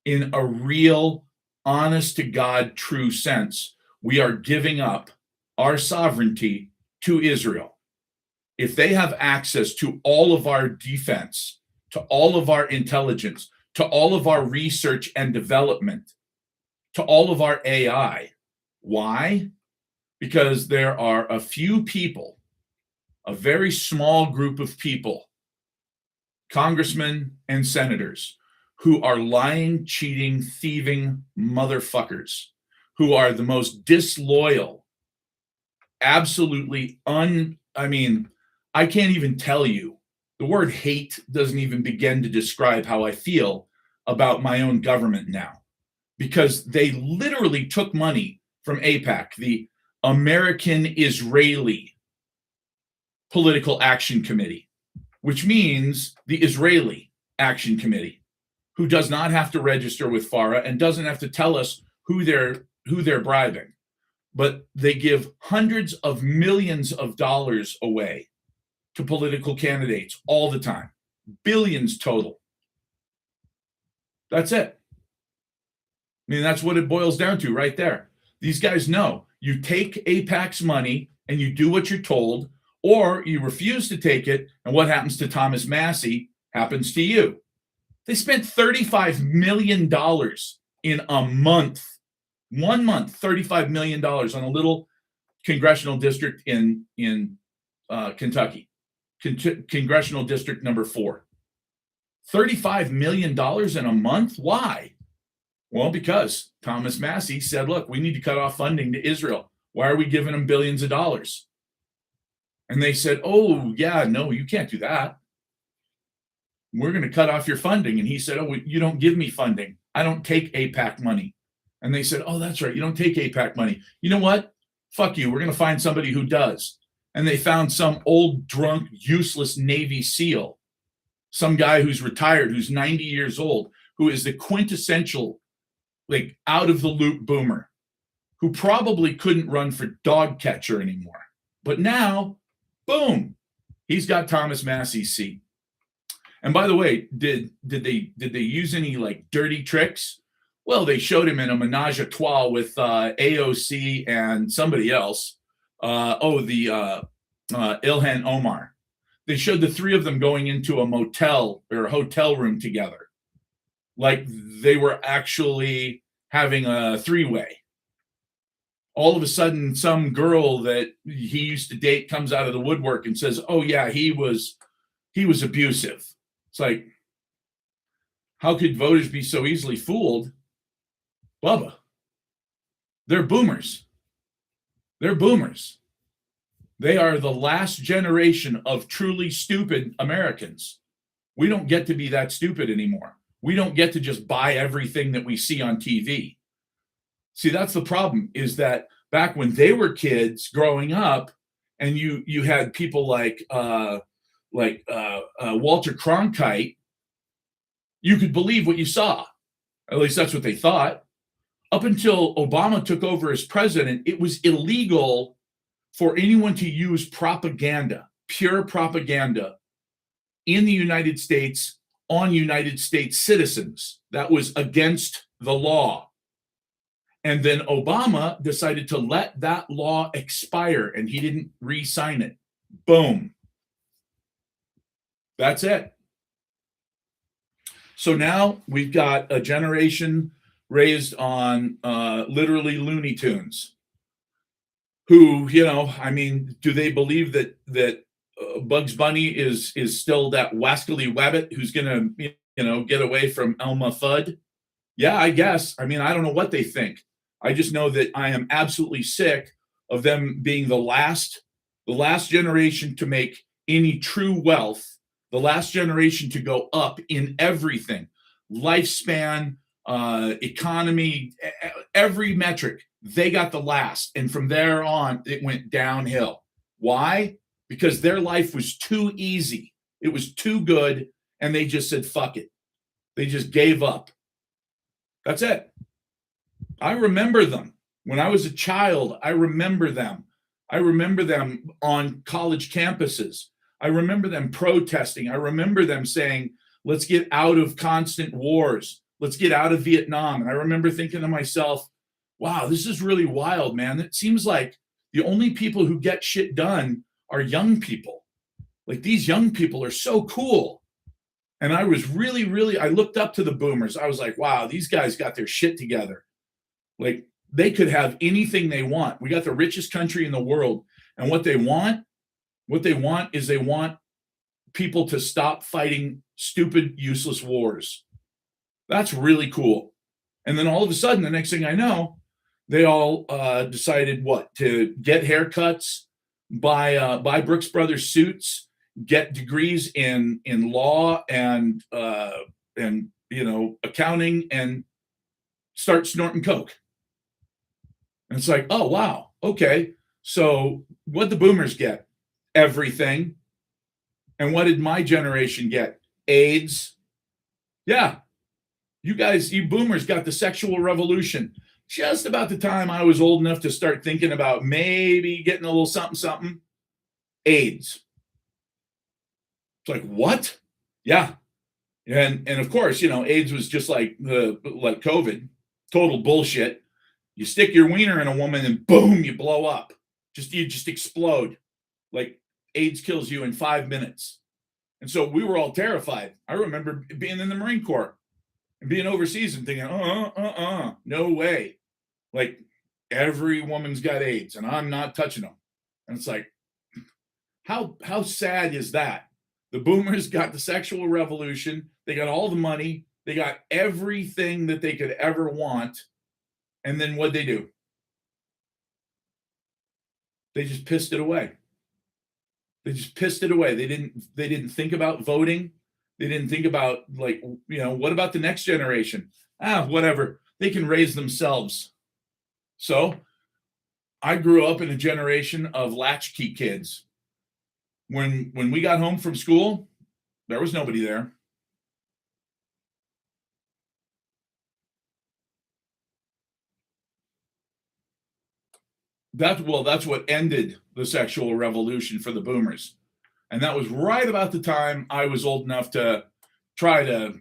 in a real, honest to God, true sense. We are giving up our sovereignty to Israel. If they have access to all of our defense, to all of our intelligence, to all of our research and development, to all of our AI, why? Because there are a few people, a very small group of people, congressmen and senators, who are lying, cheating, thieving motherfuckers, who are the most disloyal, absolutely I can't even tell you. The word hate doesn't even begin to describe how I feel about my own government now, because they literally took money from AIPAC, the American Israeli Political Action Committee, which means the Israeli Action Committee, who does not have to register with FARA and doesn't have to tell us who they're bribing. But they give hundreds of millions of dollars away to political candidates all the time. Billions total. That's it. I mean, that's what it boils down to right there. These guys know you take AIPAC's money and you do what you're told, or you refuse to take it, and what happens to Thomas Massey happens to you. They spent $35 million in a month. 1 month, $35 million on a little congressional district in Kentucky. Congressional District number 4. $35 million in a month? Why? Well, because Thomas Massey said, look, we need to cut off funding to Israel. Why are we giving them billions of dollars? And they said, oh, yeah, no, you can't do that. We're going to cut off your funding. And he said, oh, you don't give me funding. I don't take AIPAC money. And they said, oh, that's right. You don't take AIPAC money. You know what? Fuck you. We're going to find somebody who does. and they found some old, drunk, useless Navy SEAL, some guy who's retired, who's 90 years old, who is the quintessential, like, out of the loop boomer, who probably couldn't run for dog catcher anymore. But now, boom, he's got Thomas Massey's seat. And by the way, did they use any like dirty tricks? Well, they showed him in a menage a trois with AOC and somebody else. Ilhan Omar. They showed the three of them going into a motel or a hotel room together, like they were actually having a three-way. All of a sudden, some girl that he used to date comes out of the woodwork and says, "Oh yeah, he was abusive." It's like, how could voters be so easily fooled? Bubba, they're boomers. They're boomers. They are the last generation of truly stupid Americans. We don't get to be that stupid anymore. We don't get to just buy everything that we see on TV. See, that's the problem, is that back when they were kids growing up, and you had people like Walter Cronkite, you could believe what you saw. At least that's what they thought. Up until Obama took over as president, it was illegal for anyone to use propaganda, pure propaganda, in the United States on United States citizens. That was against the law. And then Obama decided to let that law expire, and he didn't re-sign it. Boom. That's it. So now we've got a generation raised on literally Looney Tunes, who, I mean, do they believe that Bugs Bunny is still that wascally wabbit who's going to, get away from Elmer Fudd? Yeah, I guess. I mean, I don't know what they think. I just know that I am absolutely sick of them being the last generation to make any true wealth, the last generation to go up in everything, lifespan, economy, every metric. They got the last. And from there on, it went downhill. Why? Because their life was too easy. It was too good. And they just said, fuck it. They just gave up. That's it. I remember them. When I was a child, I remember them. I remember them on college campuses. I remember them protesting. I remember them saying, let's get out of constant wars. Let's get out of Vietnam. And I remember thinking to myself, wow, this is really wild, man. It seems like the only people who get shit done are young people. Like, these young people are so cool. And I was I looked up to the boomers. I was like, wow, these guys got their shit together. Like, they could have anything they want. We got the richest country in the world. And what they want is they want people to stop fighting stupid, useless wars. That's really cool. And then all of a sudden, the next thing I know, they all decided to get haircuts, buy Brooks Brothers suits, get degrees in law and accounting, and start snorting coke. And it's like, oh wow, okay. So what the boomers get? Everything. And what did my generation get? AIDS. Yeah. You boomers got the sexual revolution just about the time I was old enough to start thinking about maybe getting a little something. AIDS. It's like, what? Yeah. And of course, AIDS was just like COVID, total bullshit. You stick your wiener in a woman and boom, you blow up. You just explode. Like, AIDS kills you in 5 minutes. And so we were all terrified. I remember being in the Marine Corps and being overseas and thinking, no way. Like, every woman's got AIDS and I'm not touching them. And it's like, how sad is that? The boomers got the sexual revolution. They got all the money. They got everything that they could ever want. And then what'd they do? They just pissed it away. They didn't think about voting. They didn't think about, what about the next generation? Whatever. They can raise themselves. So I grew up in a generation of latchkey kids. When we got home from school, there was nobody there. That's what ended the sexual revolution for the boomers. And that was right about the time I was old enough to try to,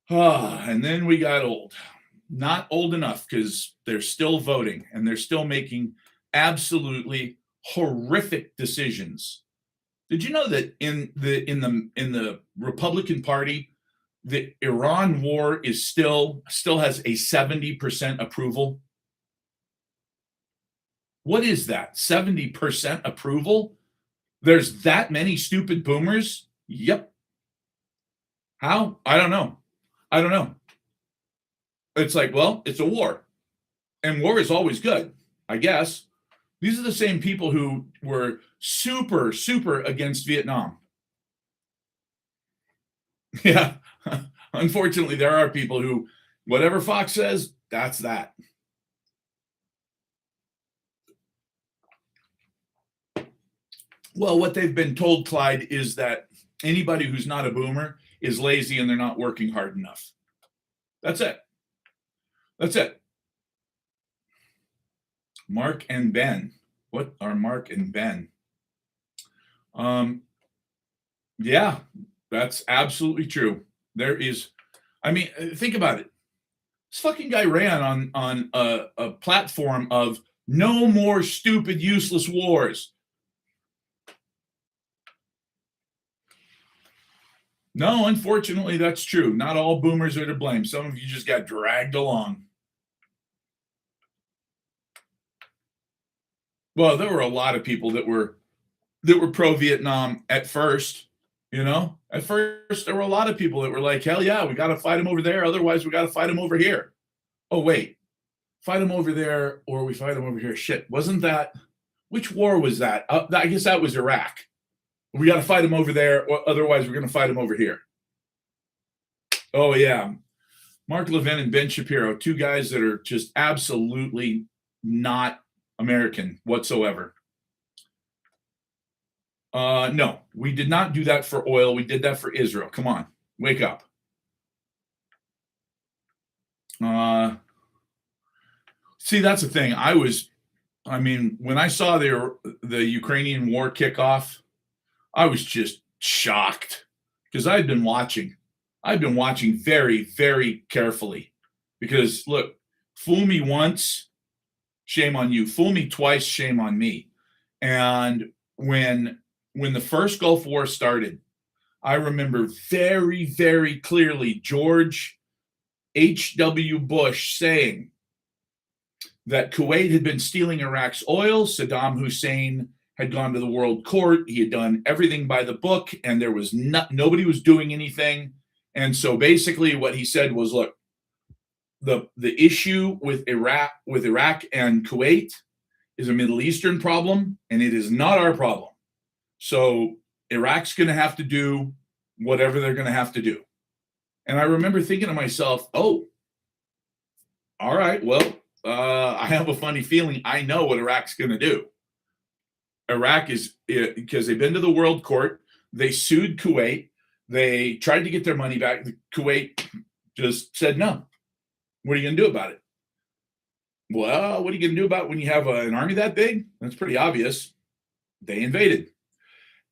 and then we got old. Not old enough because they're still voting and they're still making absolutely horrific decisions. Did you know that in the Republican Party, the Iran war is still has a 70% approval? What is that? 70% approval? There's that many stupid boomers? Yep. How? I don't know. It's like, well, it's a war. And war is always good, I guess. These are the same people who were super, super against Vietnam. Yeah. Unfortunately, there are people who, whatever Fox says, that's that. Well, what they've been told, Clyde, is that anybody who's not a boomer is lazy and they're not working hard enough. That's it. That's it. Mark and Ben. What are Mark and Ben? Yeah, that's absolutely true. There is, I mean, think about it. This fucking guy ran on a platform of no more stupid, useless wars. No, unfortunately, that's true. Not all boomers are to blame. Some of you just got dragged along. Well, there were a lot of people that were pro-Vietnam at first. At first there were a lot of people that were like, hell yeah, we got to fight them over there. Otherwise, we got to fight them over here. Oh, wait, fight them over there or we fight them over here. Shit, wasn't that, which war was that? I guess that was Iraq. We got to fight them over there, or otherwise we're going to fight them over here. Oh, yeah. Mark Levin and Ben Shapiro, two guys that are just absolutely not American whatsoever. No, we did not do that for oil. We did that for Israel. Come on, wake up. See, that's the thing. When I saw the Ukrainian war kickoff, I was just shocked because I've been watching very, very carefully because look, fool me once, shame on you. Fool me twice, shame on me. And when the first Gulf War started, I remember very, very clearly George H.W. Bush saying that Kuwait had been stealing Iraq's oil. Saddam Hussein had gone to the World Court. He had done everything by the book, and there was nobody was doing anything. And so basically what he said was, look, the issue with Iraq and Kuwait is a Middle Eastern problem, and it is not our problem. So Iraq's going to have to do whatever they're going to have to do. And I remember thinking to myself, oh, all right, well, I have a funny feeling I know what Iraq's going to do. Iraq is, because they've been to the World Court, they sued Kuwait, they tried to get their money back. Kuwait just said no. What are you going to do about it? Well, what are you going to do about it when you have an army that big? That's pretty obvious. They invaded.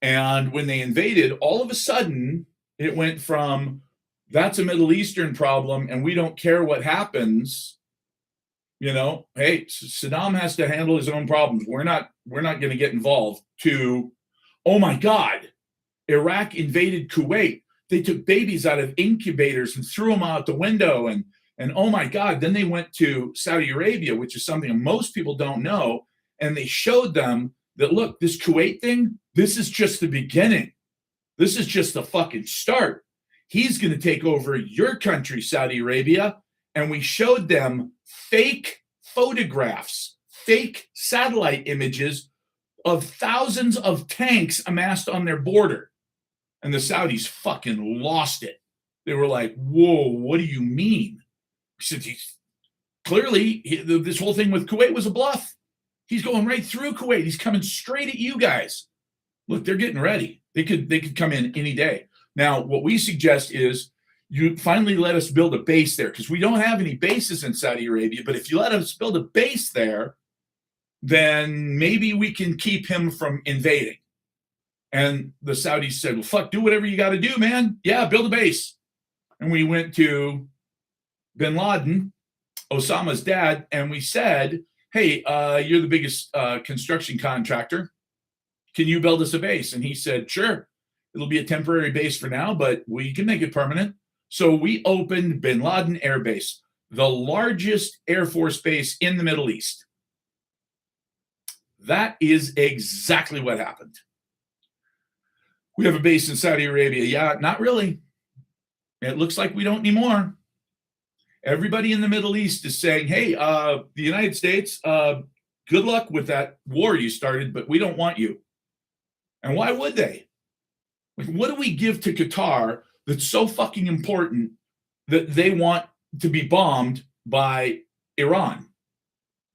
And when they invaded, all of a sudden, it went from, that's a Middle Eastern problem, and we don't care what happens. Hey, Saddam has to handle his own problems. We're not going to get involved. To, oh my God, Iraq invaded Kuwait. They took babies out of incubators and threw them out the window. And oh my God, then they went to Saudi Arabia, which is something most people don't know. And they showed them that, look, this Kuwait thing, this is just the beginning. This is just the fucking start. He's going to take over your country, Saudi Arabia. And we showed them fake photographs, fake satellite images of thousands of tanks amassed on their border. And the Saudis fucking lost it. They were like, whoa, what do you mean? Clearly, this whole thing with Kuwait was a bluff. He's going right through Kuwait. He's coming straight at you guys. Look, they're getting ready. They could come in any day. Now, what we suggest is you finally let us build a base there, because we don't have any bases in Saudi Arabia. But if you let us build a base there, then maybe we can keep him from invading. And the Saudis said, well, fuck, do whatever you got to do, man. Yeah, build a base. And we went to bin Laden, Osama's dad, and we said, hey, you're the biggest construction contractor. Can you build us a base? And he said, sure. It'll be a temporary base for now, but we can make it permanent. So we opened Bin Laden Air Base, the largest Air Force base in the Middle East. That is exactly what happened. We have a base in Saudi Arabia. Yeah, not really. It looks like we don't anymore. Everybody in the Middle East is saying, hey, the United States, good luck with that war you started, but we don't want you. And why would they? Like, what do we give to Qatar that's so fucking important that they want to be bombed by Iran?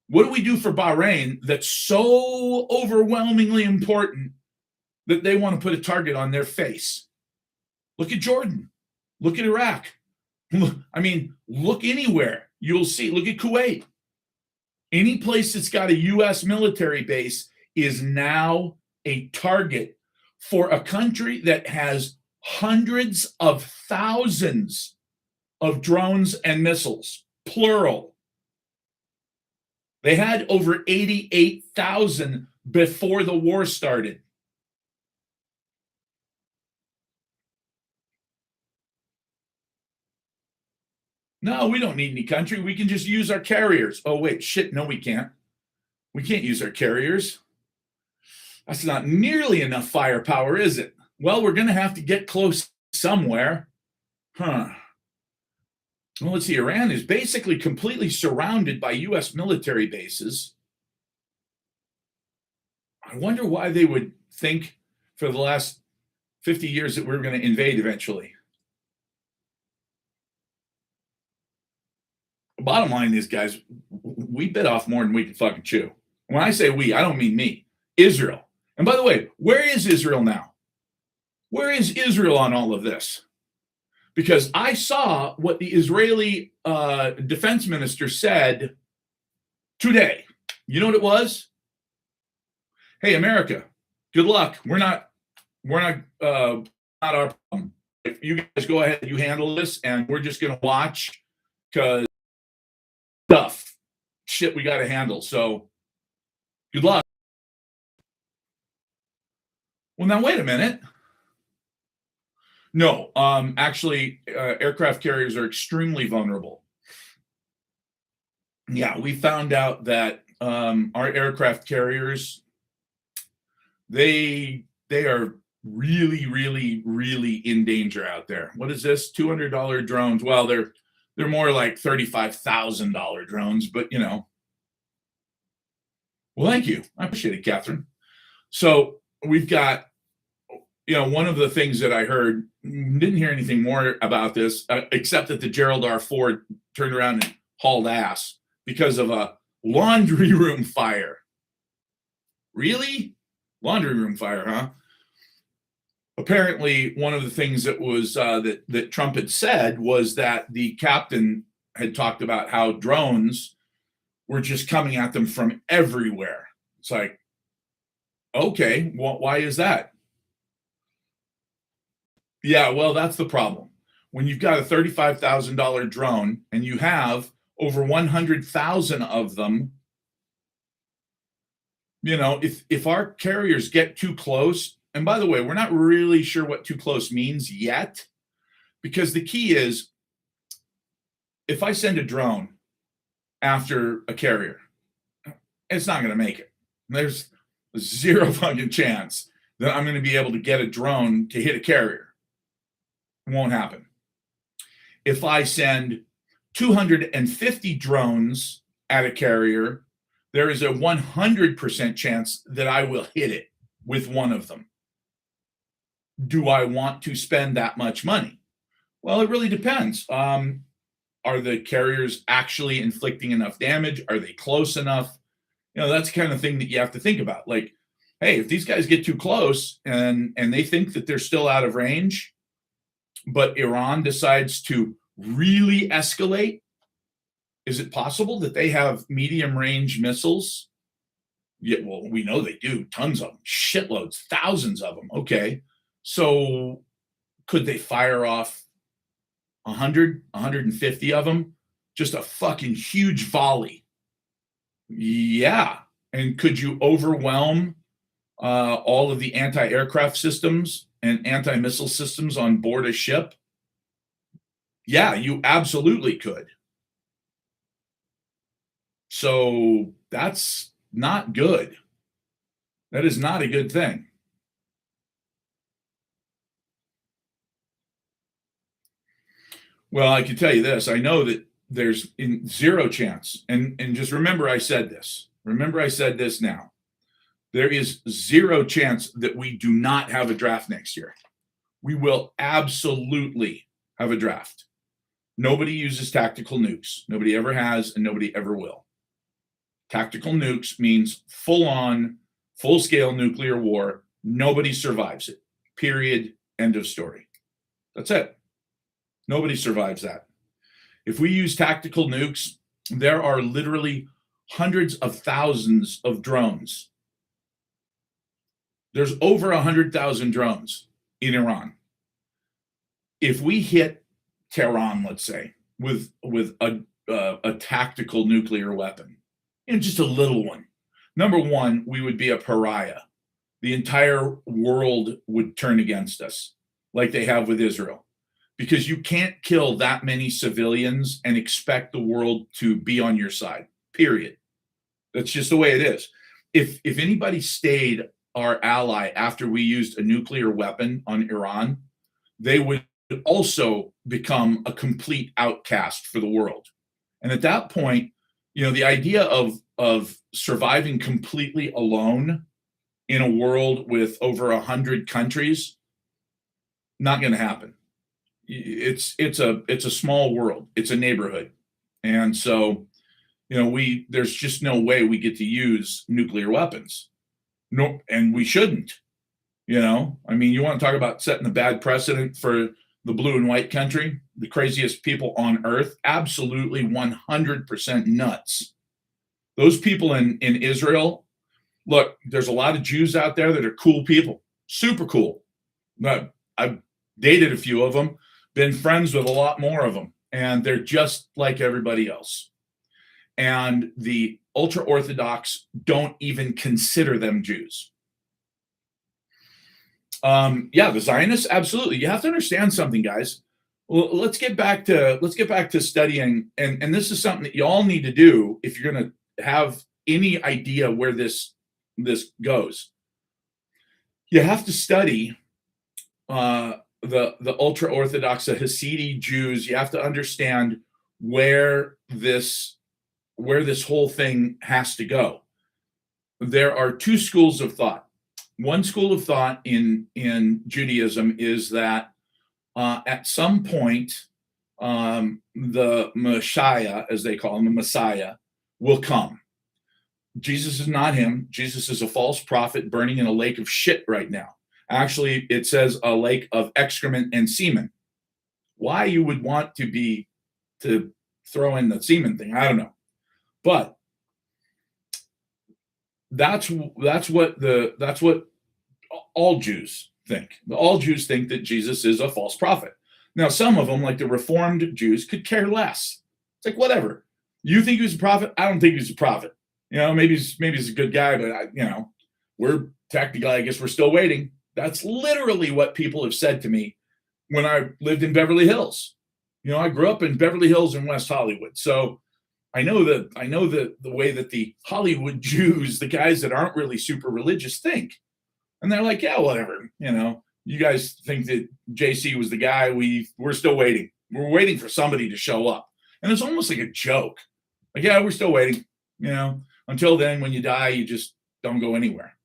What do we do for Bahrain that's so overwhelmingly important that they want to put a target on their face? Look at Jordan. Look at Iraq. I mean, look anywhere. You'll see. Look at Kuwait. Any place that's got a U.S. military base is now a target for a country that has hundreds of thousands of drones and missiles, plural. They had over 88,000 before the war started. No, we don't need any country. We can just use our carriers. Oh, wait, shit, no, we can't. We can't use our carriers. That's not nearly enough firepower, is it? Well, we're going to have to get close somewhere. Well, let's see. Iran is basically completely surrounded by U.S. military bases. I wonder why they would think for the last 50 years that we're going to invade eventually. Bottom line is, guys, we bit off more than we can fucking chew. When I say we, I don't mean me. Israel. And by the way, where is Israel now? Where is Israel on all of this? Because I saw what the Israeli defense minister said today. You know what it was? Hey, America, good luck. We're not our problem. If you guys go ahead, you handle this, and we're just going to watch, because shit we got to handle. So good luck. Well, now wait a minute. No, actually, aircraft carriers are extremely vulnerable. Yeah, we found out that our aircraft carriers, they are really, really, really in danger out there. What is this? $200 drones? Well, they're more like $35,000 drones, but you know. Well, thank you. I appreciate it, Catherine. So we've got, one of the things that I heard, didn't hear anything more about this, except that the Gerald R. Ford turned around and hauled ass because of a laundry room fire. Really? Laundry room fire, huh? Apparently, one of the things that was that Trump had said was that the captain had talked about how drones were just coming at them from everywhere. It's like, okay, why is that? Yeah, well, that's the problem. When you've got a $35,000 drone and you have over 100,000 of them, if our carriers get too close, and by the way, we're not really sure what too close means yet, because the key is, if I send a drone after a carrier, it's not going to make it. There's zero fucking chance that I'm going to be able to get a drone to hit a carrier. It won't happen. If I send 250 drones at a carrier, there is a 100% chance that I will hit it with one of them. Do I want to spend that much money? Well, it really depends. Are the carriers actually inflicting enough damage? Are they close enough? That's the kind of thing that you have to think about. Like, hey, if these guys get too close and they think that they're still out of range, but Iran decides to really escalate, is it possible that they have medium range missiles? Yeah, well, we know they do, tons of them, shitloads, thousands of them. Okay. So could they fire off 100, 150 of them? Just a fucking huge volley. Yeah. And could you overwhelm all of the anti-aircraft systems and anti-missile systems on board a ship? Yeah, you absolutely could. So that's not good. That is not a good thing. Well, I can tell you this. I know that there's zero chance. And just remember I said this. Remember I said this now. There is zero chance that we do not have a draft next year. We will absolutely have a draft. Nobody uses tactical nukes. Nobody ever has, and nobody ever will. Tactical nukes means full-on, full-scale nuclear war. Nobody survives it. Period. End of story. That's it. Nobody survives that. If we use tactical nukes, there are literally hundreds of thousands of drones. There's over 100,000 drones in Iran. If we hit Tehran, let's say, with a tactical nuclear weapon, just a little one, number one, we would be a pariah. The entire world would turn against us, like they have with Israel, because you can't kill that many civilians and expect the world to be on your side. Period. That's just the way it is. If anybody stayed our ally after we used a nuclear weapon on Iran, they would also become a complete outcast for the world. And at that point, the idea of surviving completely alone in a world with over 100 countries, not going to happen. It's a small world. It's a neighborhood. And so, there's just no way we get to use nuclear weapons. No, and we shouldn't. You want to talk about setting a bad precedent for the blue and white country, the craziest people on earth, absolutely 100% nuts. Those people in Israel, look, there's a lot of Jews out there that are cool people, super cool. I've dated a few of them, been friends with a lot more of them, and they're just like everybody else. And the ultra-Orthodox don't even consider them Jews. The Zionists, absolutely. You have to understand something, guys. Well, let's get back to studying, and this is something that you all need to do if you're going to have any idea where this goes. You have to study the ultra-Orthodox, the Hasidic Jews. You have to understand where this whole thing has to go. There are two schools of thought. One school of thought in Judaism is that at some point, the Messiah, as they call him, the Messiah, will come. Jesus is not him. Jesus is a false prophet burning in a lake of shit right now. Actually, it says a lake of excrement and semen. Why you would want to throw in the semen thing, I don't know. But that's what all Jews think. All Jews think that Jesus is a false prophet. Now, some of them, like the Reformed Jews, could care less. It's like, whatever. You think he's a prophet? I don't think he's a prophet. Maybe he's a good guy, but we're technically, I guess we're still waiting. That's literally what people have said to me when I lived in Beverly Hills. I grew up in Beverly Hills in West Hollywood, so I know the way that the Hollywood Jews, the guys that aren't really super religious, think. And they're like, yeah, whatever. You guys think that JC was the guy. We're still waiting. We're waiting for somebody to show up. And it's almost like a joke. Like, yeah, we're still waiting. Until then, when you die, you just don't go anywhere.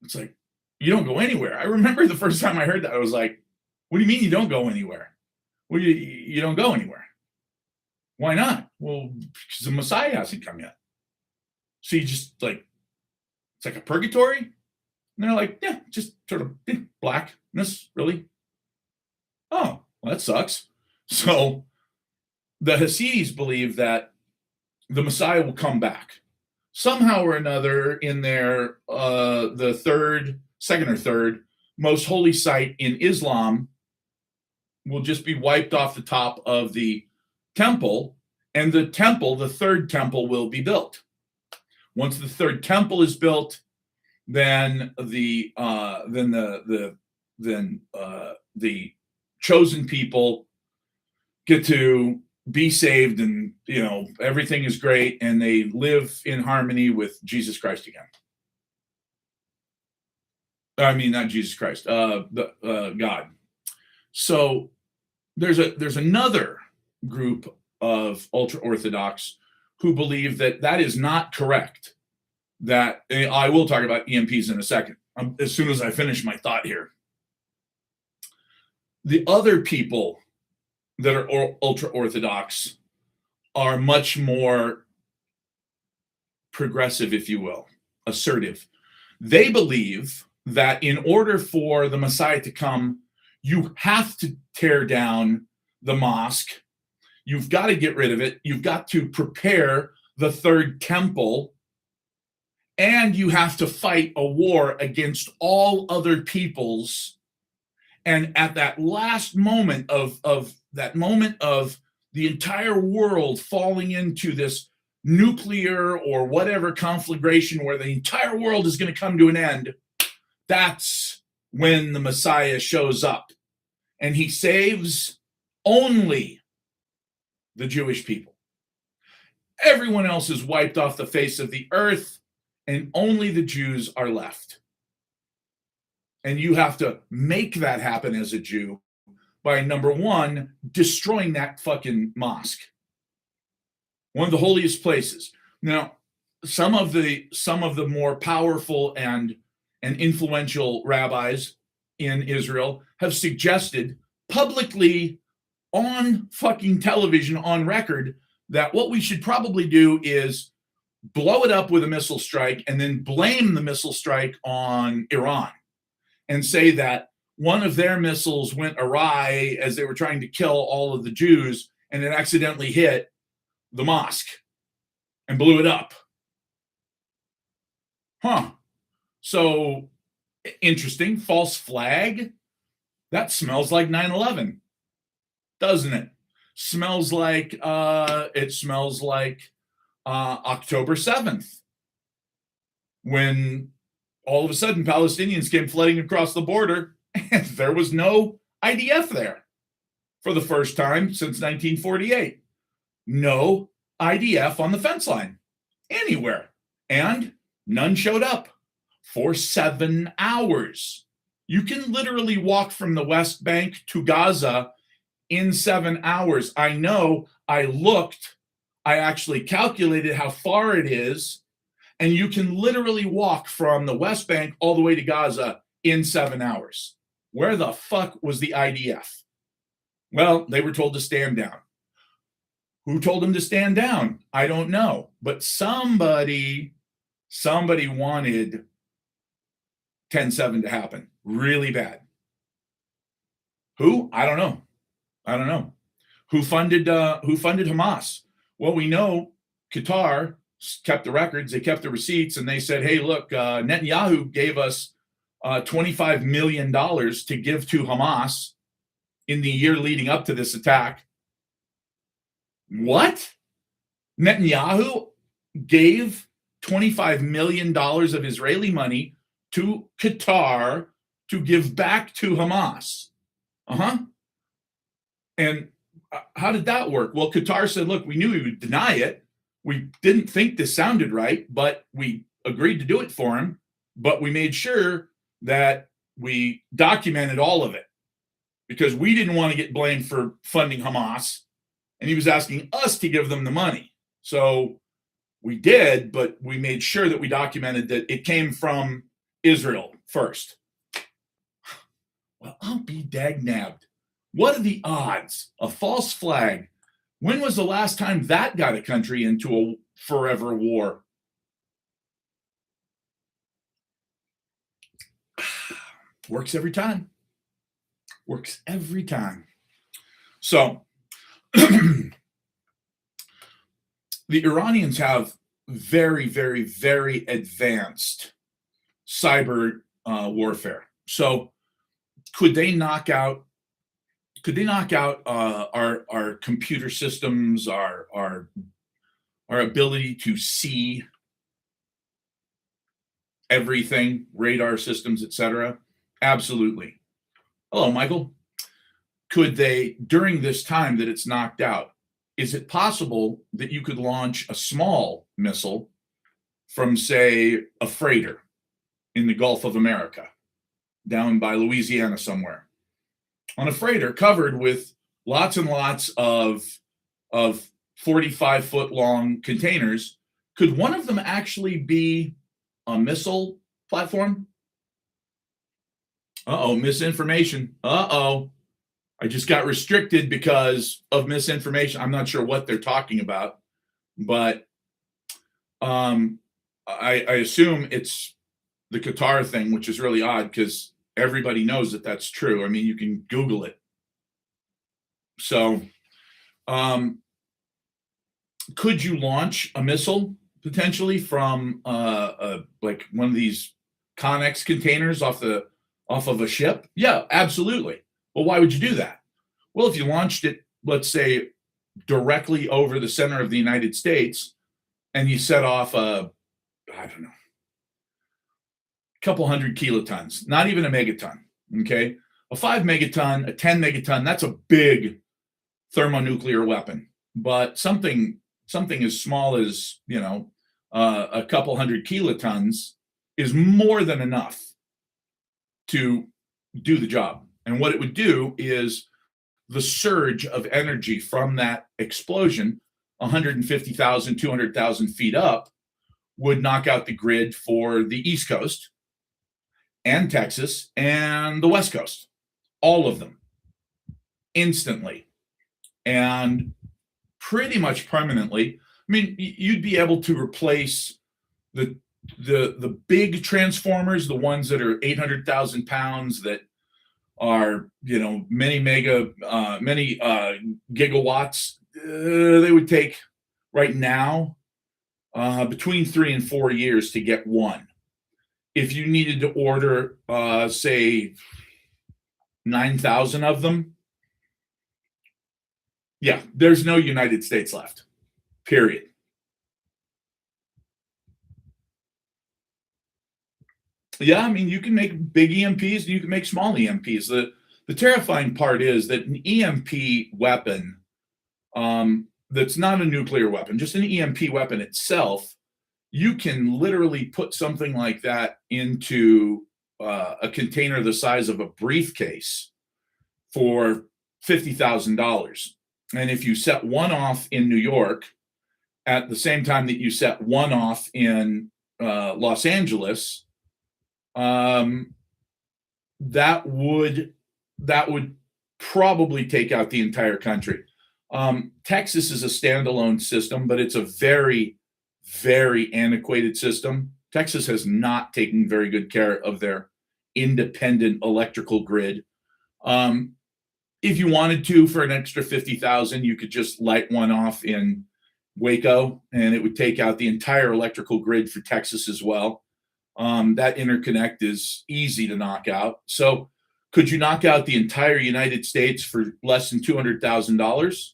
It's like, you don't go anywhere. I remember the first time I heard that, I was like, what do you mean you don't go anywhere? Well, you don't go anywhere. Why not? Well, because the Messiah hasn't come yet. So you just like, it's like a purgatory? And they're like, yeah, just sort of blackness, really? Oh, well, that sucks. So the Hasidis believe that the Messiah will come back somehow or another in their the second or third most holy site in Islam will just be wiped off the top of the temple, and the third temple, will be built. Once the third temple is built, then the chosen people get to be saved, and everything is great, and they live in harmony with Jesus Christ again. I mean, not Jesus Christ, God. So there's another group of ultra orthodox who believe that is not correct. That I will talk about EMPs in a second, as soon as I finish my thought here. The other people that are ultra orthodox are much more progressive, if you will, assertive. They believe that in order for the Messiah to come, you have to tear down the mosque. You've got to get rid of it. You've got to prepare the third temple. And you have to fight a war against all other peoples. And at that last moment of the entire world falling into this nuclear or whatever conflagration where the entire world is going to come to an end, that's when the Messiah shows up. And he saves only the Jewish people. Everyone else is wiped off the face of the earth, and only the Jews are left. And you have to make that happen as a Jew by, number one, destroying that fucking mosque. One of the holiest places. Now, some of the more powerful and influential rabbis in Israel have suggested publicly on fucking television, on record, that what we should probably do is blow it up with a missile strike and then blame the missile strike on Iran and say that one of their missiles went awry as they were trying to kill all of the Jews, and it accidentally hit the mosque and blew it up. So interesting. False flag. That smells like 9/11, doesn't it? Smells like October 7th, when all of a sudden Palestinians came flooding across the border and there was no IDF there for the first time since 1948. No IDF on the fence line anywhere. And none showed up for 7 hours. You can literally walk from the West Bank to Gaza in 7 hours. I know, I looked, I actually calculated how far it is, and you can literally walk from the West Bank all the way to Gaza in 7 hours. Where the fuck was the IDF? Well, they were told to stand down. Who told them to stand down? I don't know. But somebody wanted 10/7 to happen really bad. Who? I don't know. Who funded Hamas? Well, we know Qatar kept the records, they kept the receipts, and they said, hey, look, Netanyahu gave us $25 million to give to Hamas in the year leading up to this attack. What? Netanyahu gave $25 million of Israeli money to Qatar to give back to Hamas. And how did that work? Well, Qatar said, look, we knew he would deny it. We didn't think this sounded right, but we agreed to do it for him. But we made sure that we documented all of it because we didn't want to get blamed for funding Hamas. And he was asking us to give them the money. So we did, but we made sure that we documented that it came from Israel first. Well, I'll be dag-nabbed. What are the odds? A false flag. When was the last time that got a country into a forever war? Works every time. Works every time. So the Iranians have very, very, very advanced cyber warfare. So could they knock out our computer systems, our ability to see everything, radar systems, etc.? Absolutely. Hello, Michael. Could they, during this time that it's knocked out, is it possible that you could launch a small missile from, say, a freighter in the Gulf of America, down by Louisiana somewhere, on a freighter covered with lots and lots of 45-foot long containers? Could one of them actually be a missile platform? Uh-oh, misinformation. Uh-oh. I just got restricted because of misinformation. I'm not sure what they're talking about, but I assume it's the Qatar thing, which is really odd because everybody knows that that's true. I mean, you can Google it. So, could you launch a missile potentially from like one of these Connex containers off of a ship? Yeah, absolutely. Well, why would you do that? Well, if you launched it, let's say, directly over the center of the United States, and you set off I don't know, couple hundred kilotons, not even a megaton. Okay, a 5 megaton, a 10 megaton, that's a big thermonuclear weapon. But something as small as, a couple hundred kilotons is more than enough to do the job. And what it would do is the surge of energy from that explosion, 150,000, 200,000 feet up, would knock out the grid for the East Coast and Texas and the West Coast, all of them, instantly and pretty much permanently. I mean, you'd be able to replace the big transformers, the ones that are 800,000 pounds, that are, many gigawatts. They would take right now between 3 and 4 years to get one. If you needed to order, say, 9,000 of them, yeah, there's no United States left, period. Yeah, I mean, you can make big EMPs and you can make small EMPs. The terrifying part is that an EMP weapon, that's not a nuclear weapon, just an EMP weapon itself, you can literally put something like that into a container the size of a briefcase for $50,000. And if you set one off in New York at the same time that you set one off in Los Angeles, that would probably take out the entire country. Texas is a standalone system, but it's a very, very antiquated system. Texas has not taken very good care of their independent electrical grid. If you wanted to, for an extra 50,000, you could just light one off in Waco, and it would take out the entire electrical grid for Texas as well. That interconnect is easy to knock out. So could you knock out the entire United States for less than $200,000?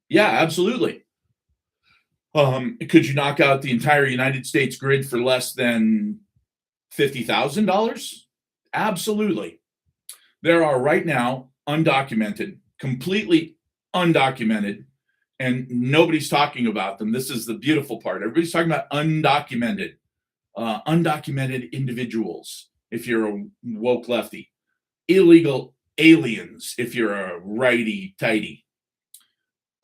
Yeah, absolutely. Could you knock out the entire United States grid for less than $50,000? Absolutely. There are right now undocumented, completely undocumented, and nobody's talking about them. This is the beautiful part. Everybody's talking about undocumented individuals, if you're a woke lefty, illegal aliens, if you're a righty tighty.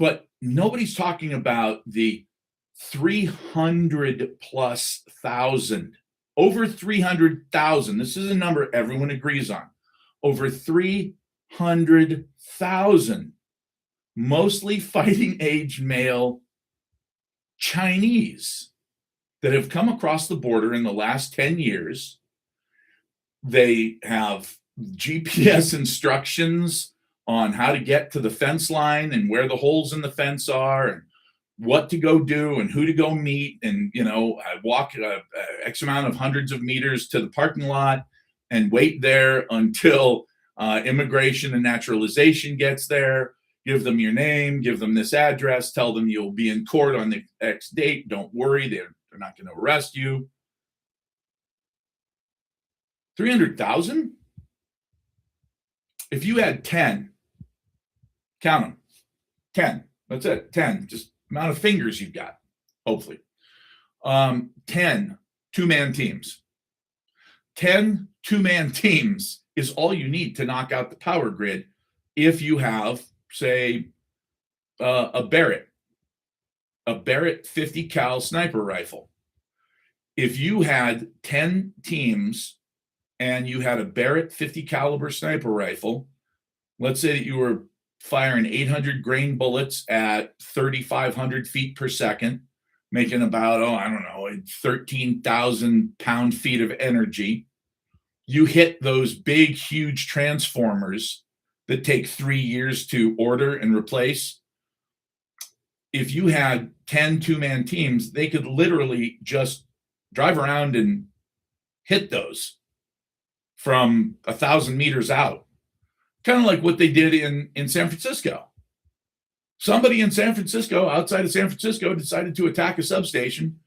But nobody's talking about the 300 plus thousand, over 300,000. This is a number everyone agrees on. Over 300,000, mostly fighting age male Chinese that have come across the border in the last 10 years They have GPS instructions on how to get to the fence line and where the holes in the fence are and what to go do and who to go meet. And, I walk X amount of hundreds of meters to the parking lot and wait there until immigration and naturalization gets there. Give them your name, give them this address, tell them you'll be in court on the X date. Don't worry, they're not going to arrest you. 300,000? If you had 10, count them. 10. That's it. 10. Just amount of fingers you've got, hopefully. 10 two-man teams. 10 two-man teams is all you need to knock out the power grid if you have, say, a Barrett 50 cal sniper rifle. If you had 10 teams and you had a Barrett 50 caliber sniper rifle, let's say that you were firing 800 grain bullets at 3,500 feet per second, making about, 13,000 pound feet of energy. You hit those big, huge transformers that take 3 years to order and replace. If you had 10 two-man teams, they could literally just drive around and hit those from 1,000 meters out. Kind of like what they did in San Francisco. Somebody in San Francisco, outside of San Francisco, decided to attack a substation.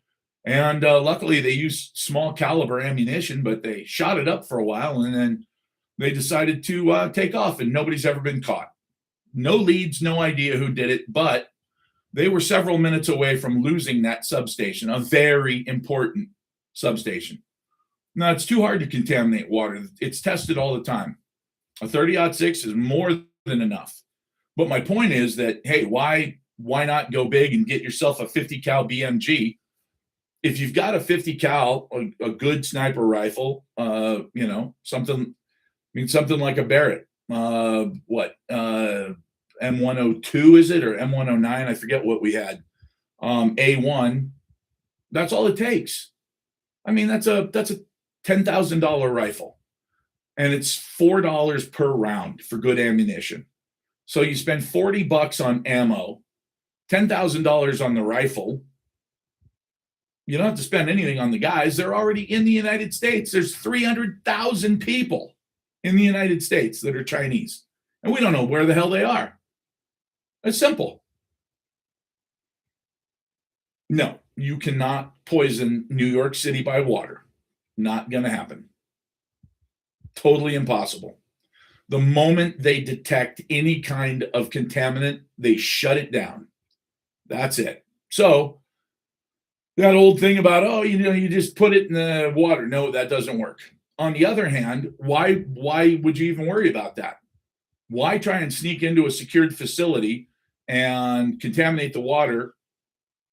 And luckily, they used small caliber ammunition, but they shot it up for a while. And then they decided to take off, and nobody's ever been caught. No leads, no idea who did it, but they were several minutes away from losing that substation, a very important substation. Now, it's too hard to contaminate water. It's tested all the time. A 30-06 is more than enough. But my point is that, hey, why not go big and get yourself a 50 cal BMG? If you've got a 50 cal, a good sniper rifle, something like a Barrett, M102 is it, or M109? I forget what we had. A1. That's all it takes. I mean, that's a $10,000 rifle, and it's $4 per round for good ammunition. So you spend $40 on ammo, $10,000 on the rifle. You don't have to spend anything on the guys. They're already in the United States. There's 300,000 people in the United States that are Chinese, and we don't know where the hell they are. It's simple. No, you cannot poison New York City by water. Not going to happen. Totally impossible. The moment they detect any kind of contaminant, they shut it down. That's it. So that old thing about, you just put it in the water. No, that doesn't work. On the other hand, why would you even worry about that? Why try and sneak into a secured facility and contaminate the water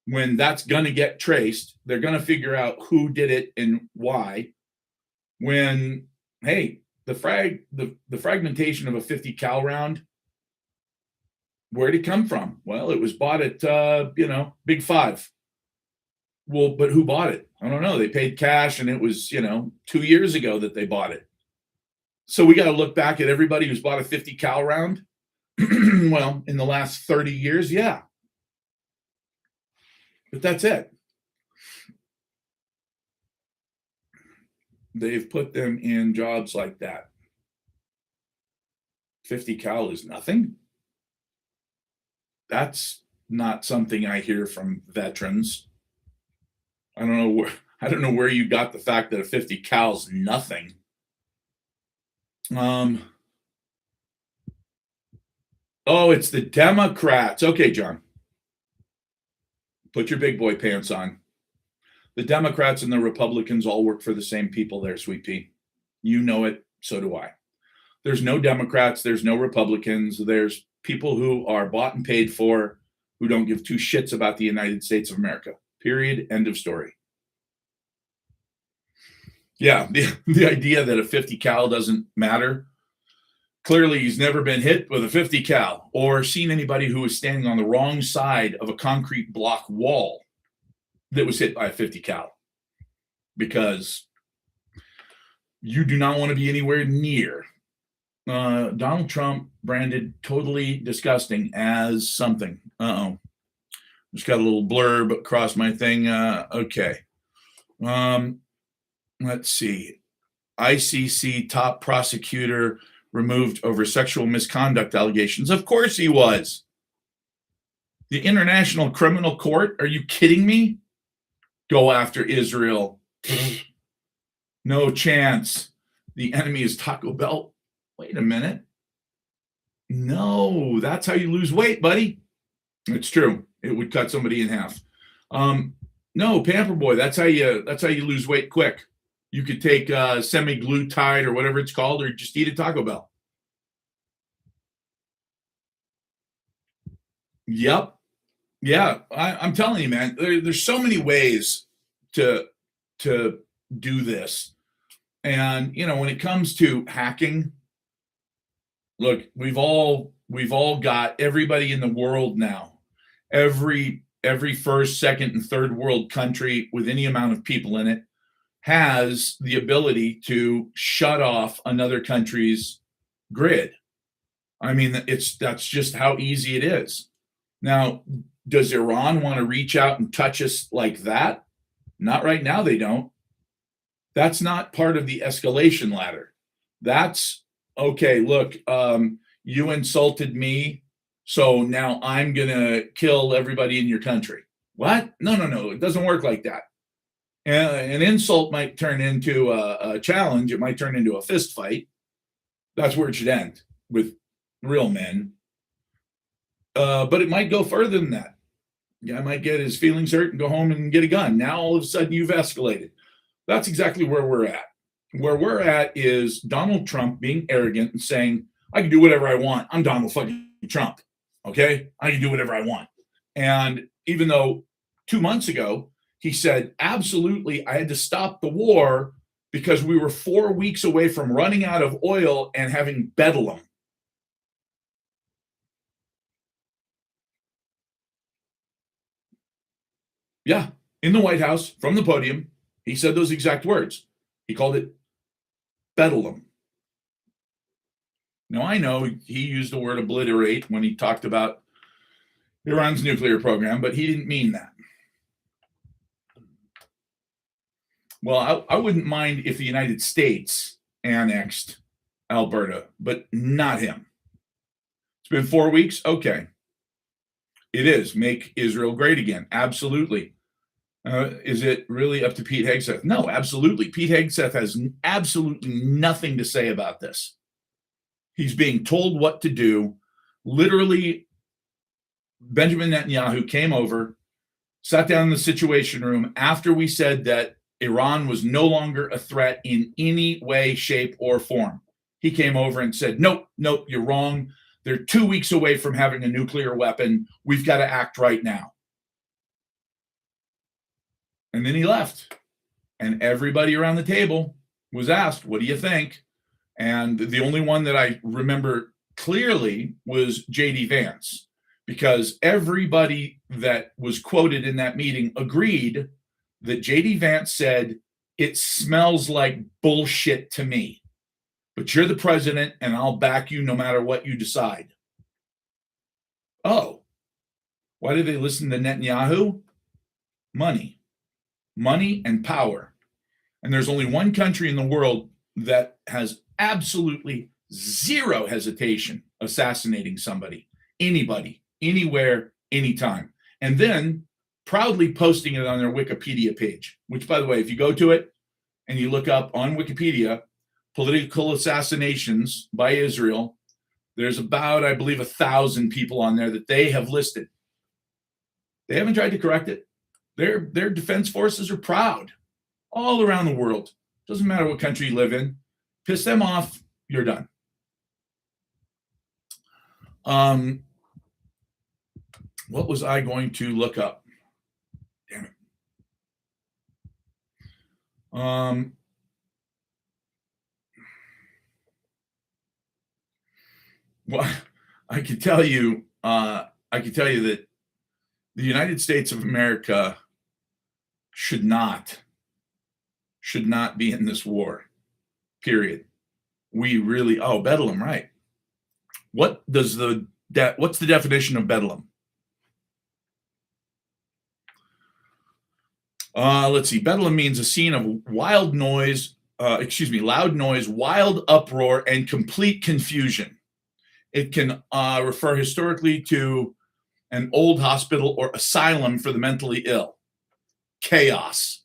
when that's going to get traced? They're going to figure out who did it and why. When, hey, the fragmentation of a 50 cal round, where'd it come from? Well, it was bought at, Big Five. Well, but who bought it? I don't know. They paid cash, and it was, 2 years ago that they bought it. So we got to look back at everybody who's bought a 50 cal round. Well, in the last 30 years, yeah. But that's it. They've put them in jobs like that. 50 cal is nothing. That's not something I hear from veterans. I don't know where you got the fact that a 50 cal is nothing. It's the Democrats. Okay, John. Put your big boy pants on. The Democrats and the Republicans all work for the same people there, Sweet Pea. You know it, so do I. There's no Democrats, there's no Republicans, there's people who are bought and paid for, who don't give two shits about the United States of America. Period. End of story. Yeah, the idea that a 50 cal doesn't matter. Clearly, he's never been hit with a 50 cal or seen anybody who was standing on the wrong side of a concrete block wall that was hit by a 50 cal. Because You do not want to be anywhere near. Donald Trump branded totally disgusting as something. Uh-oh. Just got a little blurb across my thing. Okay. Let's see. ICC top prosecutor removed over sexual misconduct allegations. Of course he was. The International Criminal Court? Are you kidding me? Go after Israel. No chance. The enemy is Taco Bell. Wait a minute. No, that's how you lose weight, buddy. It's true. It would cut somebody in half. No, Pamper Boy. That's how you lose weight quick. You could take semi-glutide or whatever it's called, or just eat a Taco Bell. Yep. Yeah, I'm telling you, man. There's so many ways to do this, and when it comes to hacking, look, we've all got everybody in the world now. Every first, second, and third world country with any amount of people in it has the ability to shut off another country's grid. I mean, that's just how easy it is. Now, does Iran want to reach out and touch us like that? Not right now, they don't. That's not part of the escalation ladder. That's, okay, look, you insulted me, so now I'm going to kill everybody in your country. What? No. It doesn't work like that. An insult might turn into a challenge. It might turn into a fist fight. That's where it should end with real men. But it might go further than that. Guy might get his feelings hurt and go home and get a gun. Now all of a sudden you've escalated. That's exactly where we're at. Where we're at is Donald Trump being arrogant and saying, I can do whatever I want. I'm Donald fucking Trump. Okay? I can do whatever I want. And even though 2 months ago, he said, absolutely, I had to stop the war because we were 4 weeks away from running out of oil and having bedlam. Yeah, in the White House, from the podium, he said those exact words. He called it bedlam. Now, I know he used the word obliterate when he talked about Iran's nuclear program, but he didn't mean that. Well, I wouldn't mind if the United States annexed Alberta, but not him. It's been 4 weeks. Okay. It is. Make Israel great again. Absolutely. Is it really up to Pete Hegseth? No, absolutely. Pete Hegseth has absolutely nothing to say about this. He's being told what to do. Literally, Benjamin Netanyahu came over, sat down in the Situation Room after we said that Iran was no longer a threat in any way, shape, or form. He came over and said, nope, you're wrong. They're 2 weeks away from having a nuclear weapon. We've got to act right now. And then he left. And everybody around the table was asked, what do you think? And the only one that I remember clearly was J.D. Vance, because everybody that was quoted in that meeting agreed that J.D. Vance said, it smells like bullshit to me, but you're the president and I'll back you no matter what you decide. Oh, why did they listen to Netanyahu? Money and power. And there's only one country in the world that has absolutely zero hesitation assassinating somebody, anybody, anywhere, anytime. And then proudly posting it on their Wikipedia page, which, by the way, if you go to it and you look up on Wikipedia, political assassinations by Israel, there's about, I believe, 1,000 people on there that they have listed. They haven't tried to correct it. Their defense forces are proud all around the world. Doesn't matter what country you live in. Piss them off, you're done. What was I going to look up? Damn it. Well, I can tell you that the United States of America should not be in this war. period. We really, oh, Bedlam, right. What's the definition of Bedlam? Let's see. Bedlam means a scene of loud noise, wild uproar, and complete confusion. It can refer historically to an old hospital or asylum for the mentally ill. Chaos.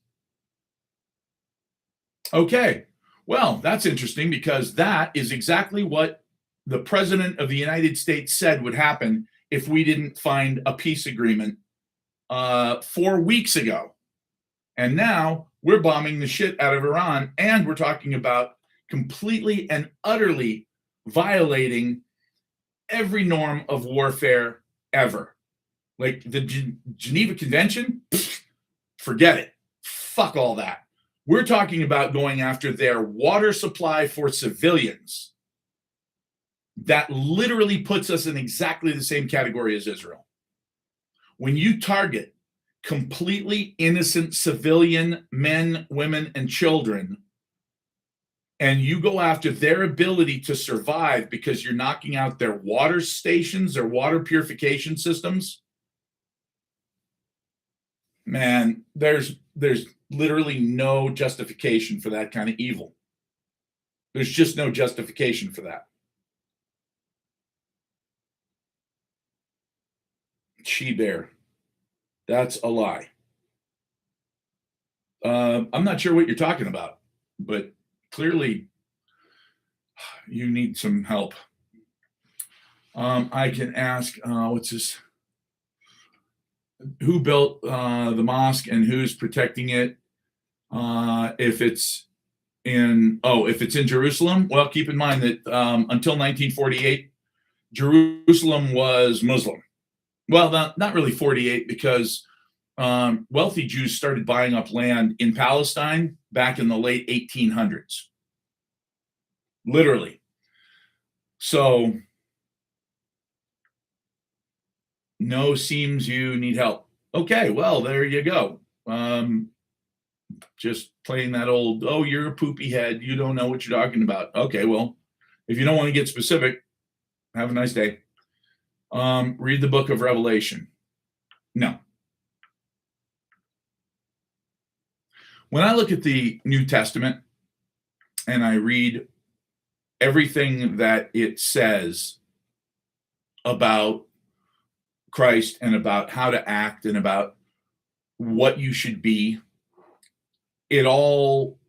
Okay, well, that's interesting because that is exactly what the President of the United States said would happen if we didn't find a peace agreement 4 weeks ago. And now we're bombing the shit out of Iran, and we're talking about completely and utterly violating every norm of warfare ever. Like the Geneva Convention, forget it. Fuck all that. We're talking about going after their water supply for civilians. That literally puts us in exactly the same category as Israel. When you target completely innocent civilian men, women, and children, and you go after their ability to survive because you're knocking out their water stations, their water purification systems, man, there's literally no justification for that kind of evil. There's just no justification for that. She-bear. That's a lie. I'm not sure what you're talking about, but clearly you need some help. I can ask, what's this? Who built the mosque and who's protecting it? If it's in Jerusalem, well, keep in mind that until 1948, Jerusalem was Muslim. Well, not really 48, because wealthy Jews started buying up land in Palestine back in the late 1800s. Literally. So, no, seems you need help. Okay, well, there you go. Just playing that old, oh, you're a poopy head, you don't know what you're talking about. Okay, well, if you don't want to get specific, have a nice day. Read the book of Revelation. No. When I look at the New Testament and I read everything that it says about Christ and about how to act and about what you should be, it all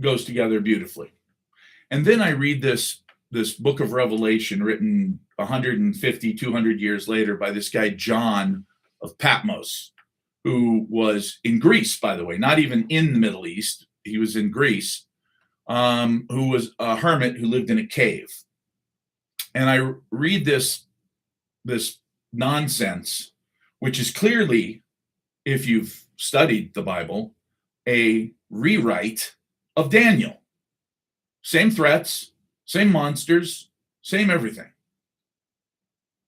goes together beautifully. And then I read this book of Revelation written 150, 200 years later by this guy, John of Patmos, who was in Greece, by the way, not even in the Middle East. He was in Greece, who was a hermit who lived in a cave. And I read this nonsense, which is clearly, if you've studied the Bible, a rewrite of Daniel. Same threats, same monsters, same everything.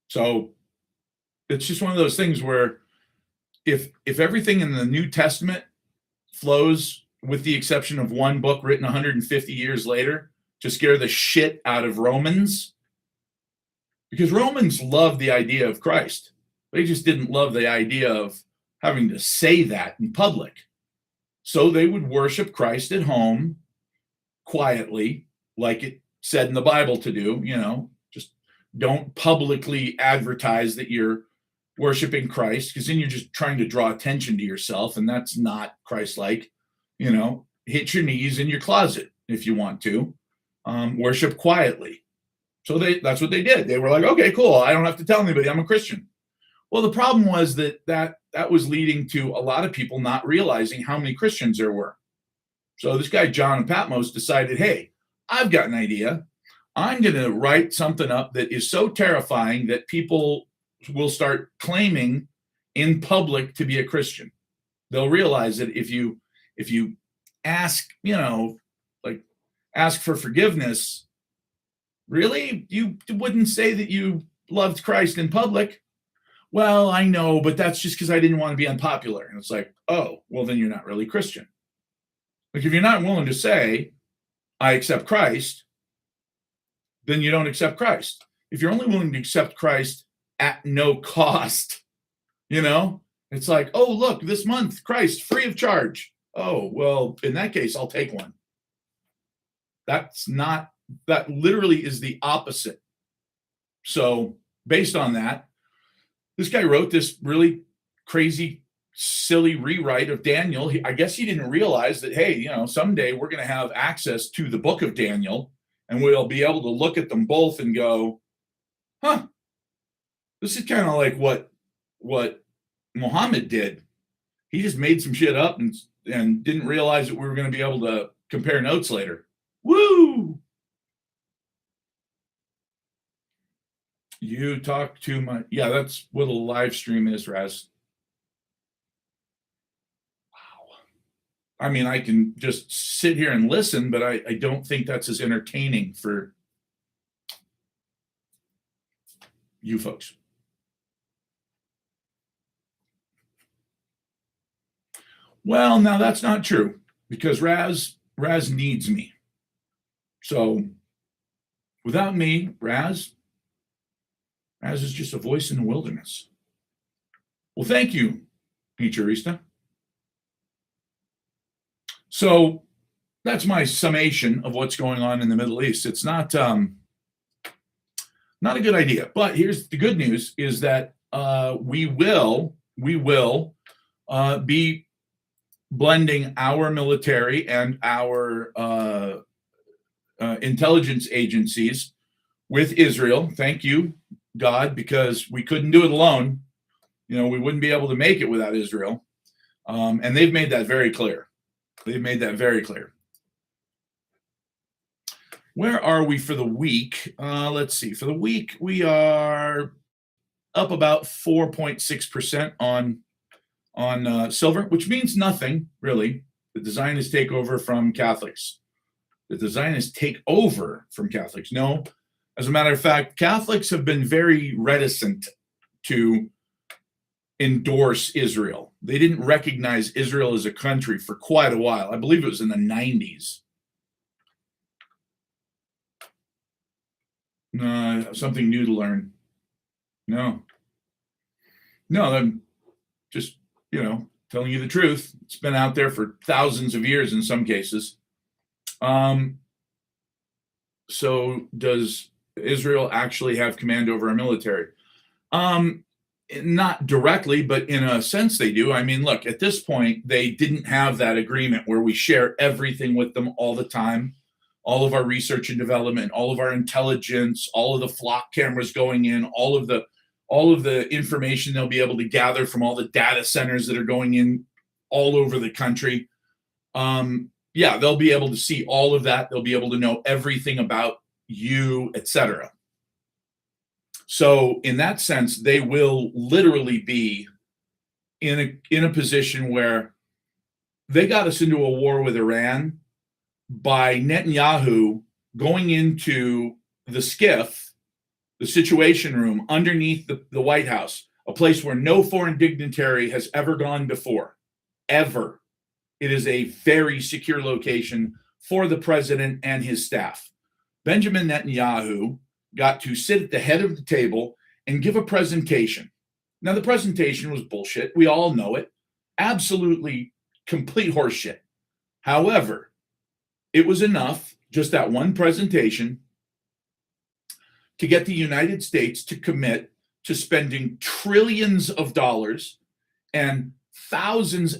So it's just one of those things where if everything in the New Testament flows, with the exception of one book written 150 years later to scare the shit out of Romans, because Romans loved the idea of Christ. They just didn't love the idea of having to say that in public. So they would worship Christ at home quietly, like it said in the Bible to do, just don't publicly advertise that you're worshiping Christ, because then you're just trying to draw attention to yourself, and that's not Christ-like. Hit your knees in your closet if you want to. Worship quietly. So that's what they did. They were like, okay, cool. I don't have to tell anybody I'm a Christian. Well, the problem was that was leading to a lot of people not realizing how many Christians there were. So this guy, John of Patmos, decided, hey, I've got an idea. I'm going to write something up that is so terrifying that people will start claiming in public to be a Christian. They'll realize that if you ask, ask for forgiveness, really, you wouldn't say that you loved Christ in public. Well, I know, but that's just because I didn't want to be unpopular. And it's like, oh, well, then you're not really Christian. Like, if you're not willing to say, I accept Christ, then you don't accept Christ. If you're only willing to accept Christ at no cost, it's like, oh, look, this month, Christ, free of charge. Oh, well, in that case, I'll take one. That literally is the opposite. So based on that, this guy wrote this really crazy, silly rewrite of Daniel. I guess he didn't realize that, hey, someday we're going to have access to the book of Daniel, and we'll be able to look at them both and go, huh, this is kind of like what Muhammad did. He just made some shit up and didn't realize that we were going to be able to compare notes later. Woo! You talk too much. Yeah, that's what a live stream is, Raz. Wow. I mean, I can just sit here and listen, but I don't think that's as entertaining for you folks. Well, now that's not true, because Raz needs me. So without me, Raz is just a voice in the wilderness. Well, thank you, Futurista. So that's my summation of what's going on in the Middle East. It's not a good idea. But here's the good news: is that we will be blending our military and our intelligence agencies with Israel. Thank you, God, because we couldn't do it alone. We wouldn't be able to make it without Israel. And they've made that very clear. Where are we for the week? Let's see. For the week, we are up about 4.6% on silver, which means nothing, really. The Zionists take over from Catholics. No. As a matter of fact, Catholics have been very reticent to endorse Israel. They didn't recognize Israel as a country for quite a while. I believe it was in the 90s. Something new to learn. No, I'm just, telling you the truth. It's been out there for thousands of years in some cases. So does Israel actually have command over our military? Not directly, but in a sense they do. I mean, look, at this point, they didn't have that agreement where we share everything with them all the time. All of our research and development, all of our intelligence, all of the flock cameras going in, all of the information they'll be able to gather from all the data centers that are going in all over the country. They'll be able to see all of that. They'll be able to know everything about you, etc. So in that sense, they will literally be in a position where they got us into a war with Iran by Netanyahu going into the SCIF, the Situation Room underneath the White House, a place where no foreign dignitary has ever gone before, ever. It is a very secure location for the president and his staff. Benjamin Netanyahu got to sit at the head of the table and give a presentation. Now, the presentation was bullshit. We all know it. Absolutely complete horseshit. However, it was enough, just that one presentation, to get the United States to commit to spending trillions of dollars and thousands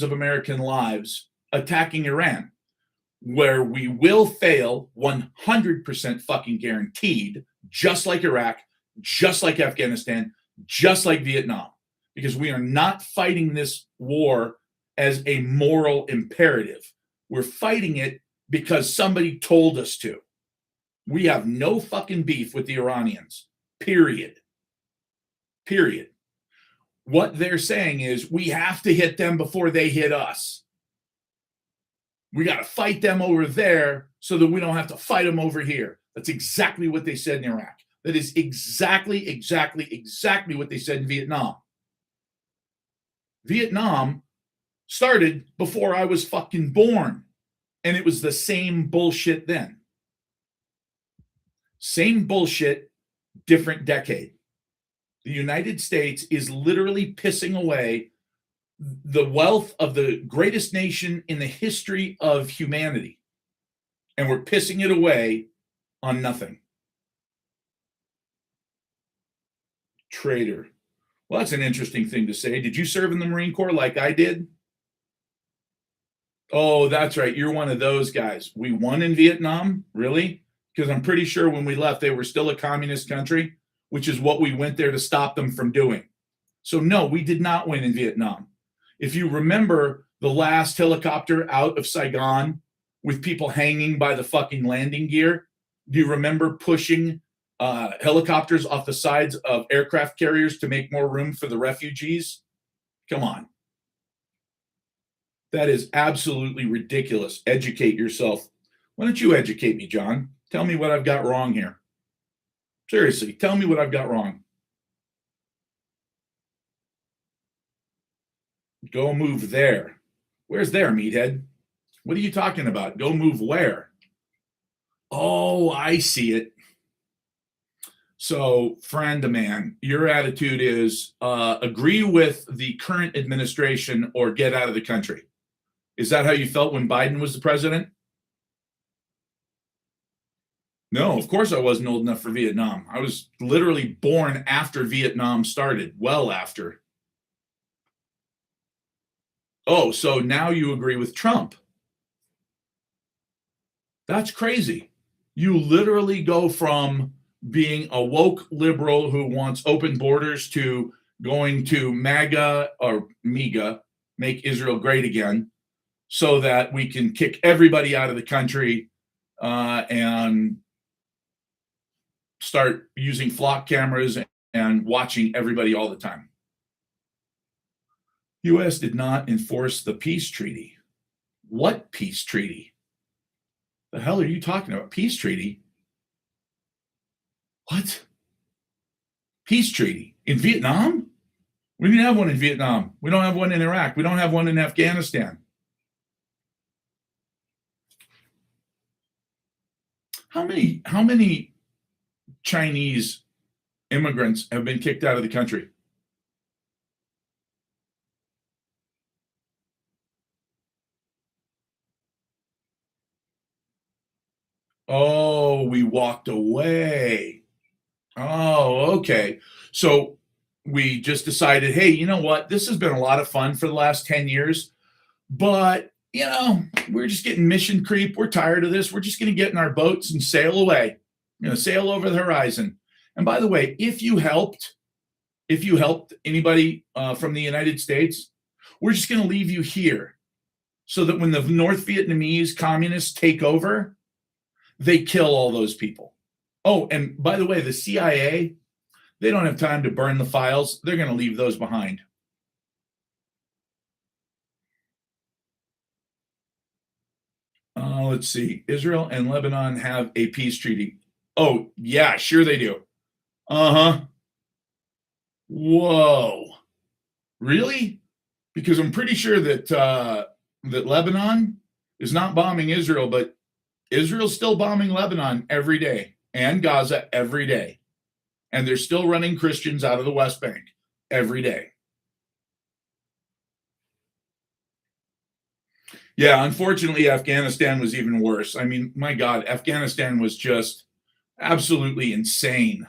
of American lives attacking Iran, where we will fail 100% fucking guaranteed, just like Iraq, just like Afghanistan, just like Vietnam, because we are not fighting this war as a moral imperative. We're fighting it because somebody told us to. We have no fucking beef with the Iranians, period. What they're saying is we have to hit them before they hit us. We got to fight them over there so that we don't have to fight them over here. That's exactly what they said in Iraq. That is exactly what they said in Vietnam. Vietnam started before I was fucking born. And it was the same bullshit then. Same bullshit, different decade. The United States is literally pissing away the wealth of the greatest nation in the history of humanity. And we're pissing it away on nothing. Traitor. Well, that's an interesting thing to say. Did you serve in the Marine Corps like I did? Oh, that's right. You're one of those guys. We won in Vietnam? Really? Because I'm pretty sure when we left, they were still a communist country, which is what we went there to stop them from doing. So, no, we did not win in Vietnam. If you remember the last helicopter out of Saigon with people hanging by the fucking landing gear, do you remember pushing helicopters off the sides of aircraft carriers to make more room for the refugees? Come on. That is absolutely ridiculous. Educate yourself. Why don't you educate me, John? Tell me what I've got wrong here. Seriously, tell me what I've got wrong. Go move there. Where's there, meathead? What are you talking about? Go move where? Oh, I see it. So, friend of man, your attitude is agree with the current administration or get out of the country. Is that how you felt when Biden was the president? No, of course I wasn't old enough for Vietnam. I was literally born after Vietnam started, well after. Oh, so now you agree with Trump. That's crazy. You literally go from being a woke liberal who wants open borders to going to MAGA or MEGA, make Israel great again, so that we can kick everybody out of the country and start using flock cameras and watching everybody all the time. U.S. did not enforce the peace treaty. What peace treaty? The hell are you talking about? Peace treaty? What? Peace treaty? In Vietnam? We didn't have one in Vietnam. We don't have one in Iraq. We don't have one in Afghanistan. How many Chinese immigrants have been kicked out of the country? Oh, we walked away. Oh, okay. So we just decided, hey, you know what? This has been a lot of fun for the last 10 years, but, we're just getting mission creep. We're tired of this. We're just going to get in our boats and sail away, sail over the horizon. And by the way, if you helped anybody from the United States, we're just going to leave you here so that when the North Vietnamese communists take over, they kill all those people. Oh, and by the way, the CIA, they don't have time to burn the files. They're going to leave those behind. Let's see. Israel and Lebanon have a peace treaty. Oh, yeah, sure they do. Uh-huh. Whoa. Really? Because I'm pretty sure that that Lebanon is not bombing Israel, but Israel's still bombing Lebanon every day and Gaza every day. And they're still running Christians out of the West Bank every day. Yeah, unfortunately, Afghanistan was even worse. I mean, my God, Afghanistan was just absolutely insane.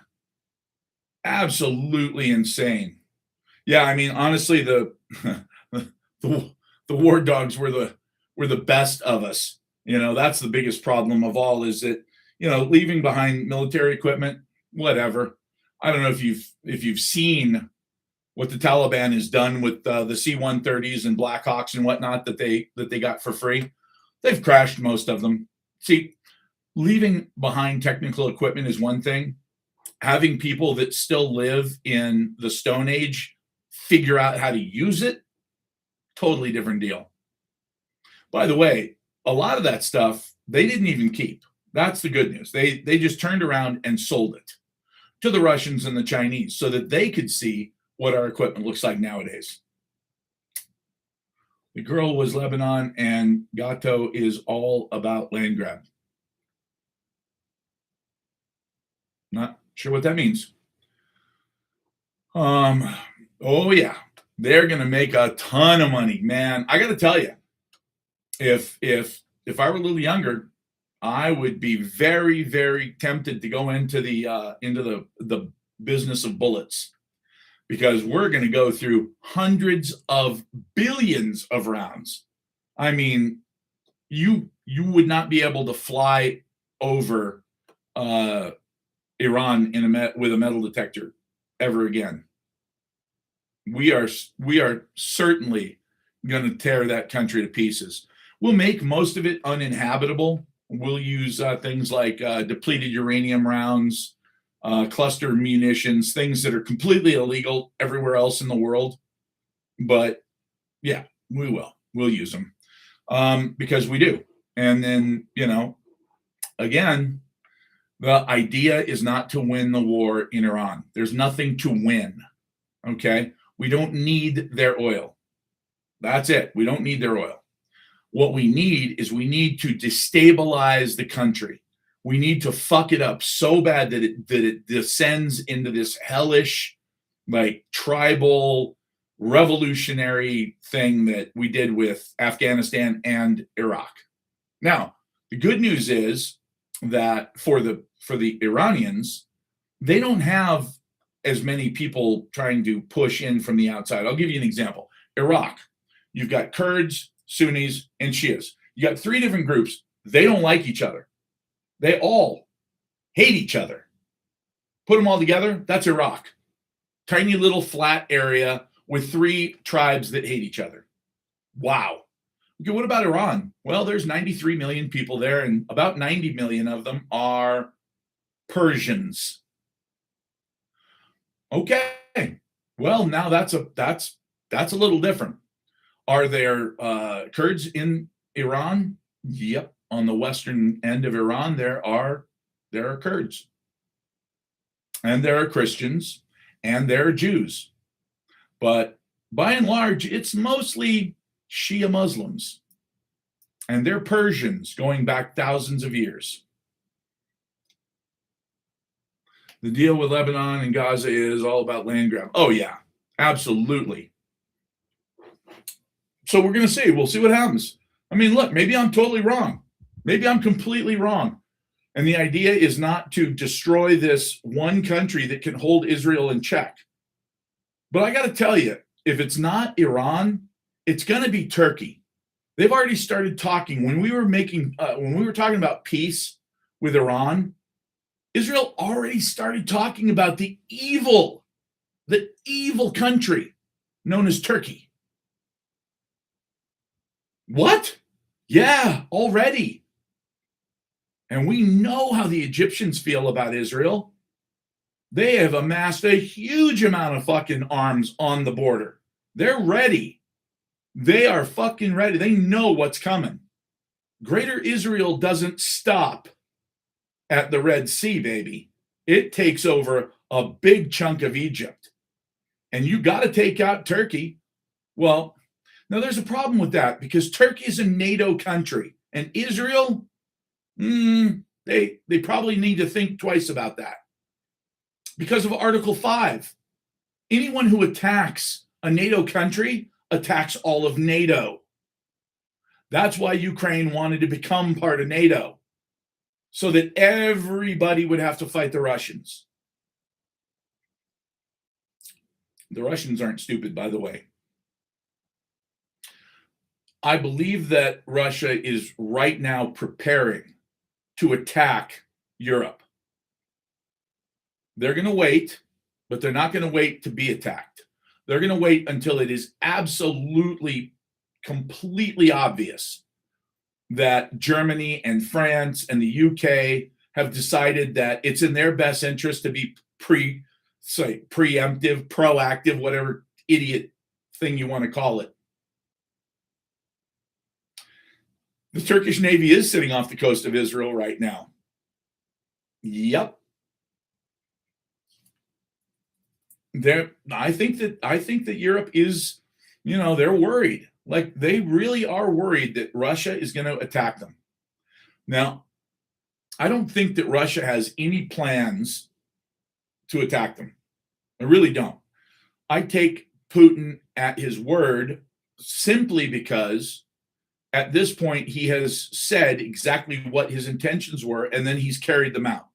Absolutely insane. Yeah, I mean, honestly, the war dogs were the best of us. That's the biggest problem of all is that, leaving behind military equipment, whatever. I don't know if you've seen what the Taliban has done with the C-130s and Blackhawks and whatnot that they got for free. They've crashed most of them. See, leaving behind technical equipment is one thing. Having people that still live in the Stone Age figure out how to use it, totally different deal. By the way, a lot of that stuff they didn't even keep. That's the good news. They just turned around and sold it to the Russians and the Chinese so that they could see what our equipment looks like nowadays. The girl was Lebanon, and Gato is all about land grab. Not sure what that means. Oh yeah, they're gonna make a ton of money, man. I got to tell you, if I were a little younger, I would be very very tempted to go into the business of bullets, because we're going to go through hundreds of billions of rounds. I mean, you would not be able to fly over Iran with a metal detector ever again. We are certainly going to tear that country to pieces. We'll make most of it uninhabitable. We'll use things like depleted uranium rounds, cluster munitions, things that are completely illegal everywhere else in the world. But yeah, we'll use them because we do. And then, again, the idea is not to win the war in Iran. There's nothing to win. Okay. We don't need their oil. That's it. We don't need their oil. What we need to destabilize the country. We need to fuck it up so bad that it descends into this hellish, like, tribal revolutionary thing that we did with Afghanistan and Iraq. Now, the good news is that for the Iranians, they don't have as many people trying to push in from the outside. I'll give you an example. Iraq, you've got Kurds, Sunnis, and Shias. You got three different groups. They don't like each other. They all hate each other. Put them all together, that's Iraq. Tiny little flat area with three tribes that hate each other. Wow. Okay, what about Iran? Well, there's 93 million people there, and about 90 million of them are Persians. Okay. Well, now that's a little different. Are there Kurds in Iran? Yep. On the western end of Iran, there are Kurds, and there are Christians, and there are Jews. But by and large, it's mostly Shia Muslims, and they're Persians going back thousands of years. The deal with Lebanon and Gaza is all about land grab. Oh yeah, absolutely. So we're going to see. We'll see what happens. I mean, look, maybe I'm totally wrong. Maybe I'm completely wrong. And the idea is not to destroy this one country that can hold Israel in check. But I got to tell you, if it's not Iran, it's going to be Turkey. They've already started talking. When we were talking about peace with Iran, Israel already started talking about the evil country known as Turkey. What? Yeah, already. And we know how the Egyptians feel about Israel. They have amassed a huge amount of fucking arms on the border. They're ready. They are fucking ready. They know what's coming. Greater Israel doesn't stop at the Red Sea, baby. It takes over a big chunk of Egypt. And you got to take out Turkey. Well, now there's a problem with that, because Turkey is a NATO country, and Israel, they probably need to think twice about that. Because of Article 5. Anyone who attacks a NATO country attacks all of NATO. That's why Ukraine wanted to become part of NATO, so that everybody would have to fight the Russians. The Russians aren't stupid, by the way. I believe that Russia is right now preparing to attack Europe. They're going to wait, but they're not going to wait to be attacked. They're going to wait until it is absolutely, completely obvious that Germany and France and the UK have decided that it's in their best interest to be preemptive, proactive, whatever idiot thing you want to call it. The Turkish Navy is sitting off the coast of Israel right now. Yep. I think that Europe is, they're worried. Like they really are worried that Russia is going to attack them. Now, I don't think that Russia has any plans to attack them. I really don't. I take Putin at his word simply because at this point he has said exactly what his intentions were, and then he's carried them out.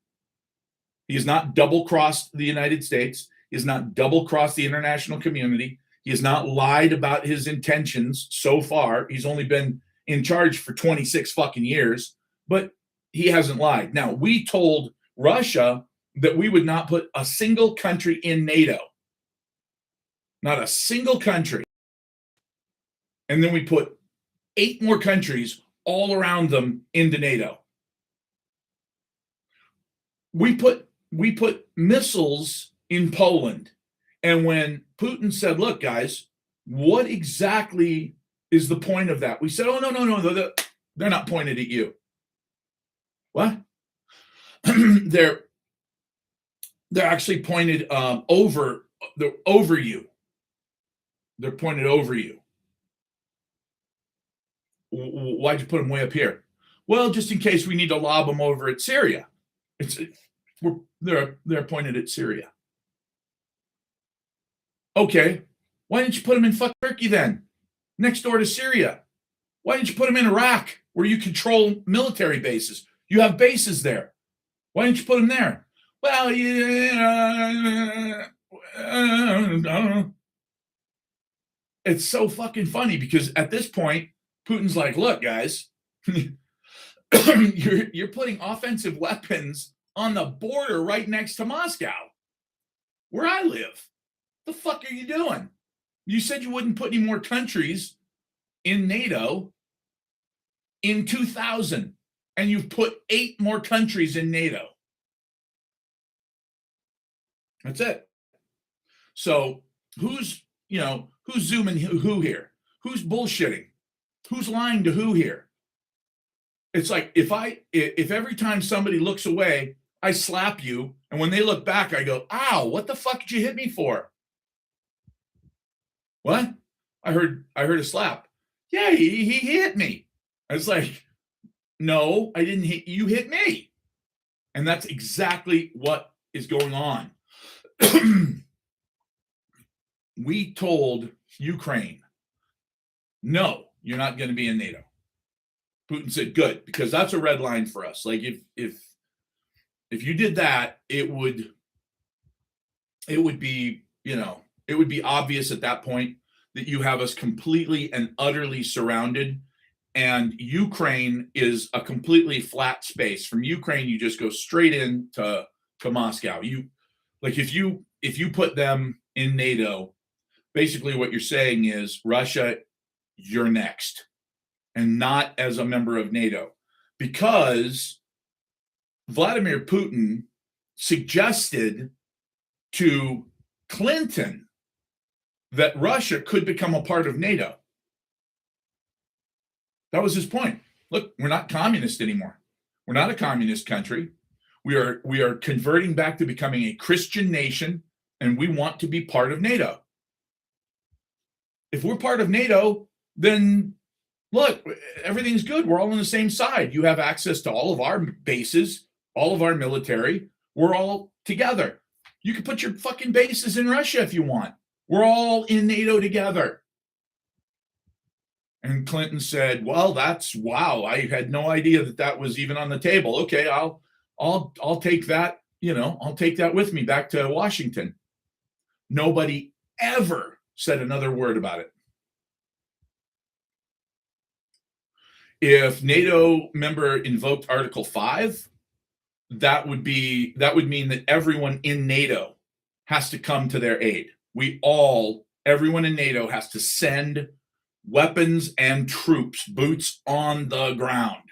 He has not double-crossed the United States. He has not double-crossed the international community. He has not lied about his intentions so far. He's only been in charge for 26 fucking years, but he hasn't lied. Now, we told Russia that we would not put a single country in NATO. Not a single country. And then we put 8 more countries all around them into NATO. We put missiles in Poland. And when Putin said, look, guys, what exactly is the point of that? We said, oh, no, they're not pointed at you. What? They're actually pointed over you. They're pointed over you. Why'd you put them way up here? Well, just in case we need to lob them over at Syria. They're pointed at Syria. Okay, why didn't you put them in fuck Turkey then? Next door to Syria. Why didn't you put them in Iraq, where you control military bases? You have bases there. Why didn't you put them there? Well, it's so fucking funny because at this point, Putin's like, look, guys, you're putting offensive weapons on the border right next to Moscow, where I live. The fuck are you doing? You said you wouldn't put any more countries in NATO in 2000, and you've put 8 more countries in NATO. That's it. So who's zooming who here? Who's bullshitting? Who's lying to who here? It's like if every time somebody looks away, I slap you, and when they look back, I go, ow, what the fuck did you hit me for? What? I heard a slap. Yeah, he hit me. I was like, no, I didn't hit you, hit me. And that's exactly what is going on. We told Ukraine, no, you're not going to be in NATO. Putin said, good, because that's a red line for us. Like if you did that, it would be, it would be obvious at that point that you have us completely and utterly surrounded, and Ukraine is a completely flat space. From Ukraine, you just go straight into Moscow. If you put them in NATO, basically what you're saying is, Russia, you're next, and not as a member of NATO, because Vladimir Putin suggested to Clinton that Russia could become a part of NATO. That was his point. Look, we're not communist anymore. We're not a communist country. We are converting back to becoming a Christian nation, and we want to be part of NATO. If we're part of NATO, then look, everything's good. We're all on the same side. You have access to all of our bases, all of our military. We're all together. You can put your fucking bases in Russia if you want. We're all in NATO together. And Clinton said, well, wow. I had no idea that was even on the table. Okay, I'll take that, I'll take that with me back to Washington. Nobody ever said another word about it. If NATO member invoked Article 5, that would mean that everyone in NATO has to come to their aid. Everyone in NATO has to send weapons and troops, boots on the ground.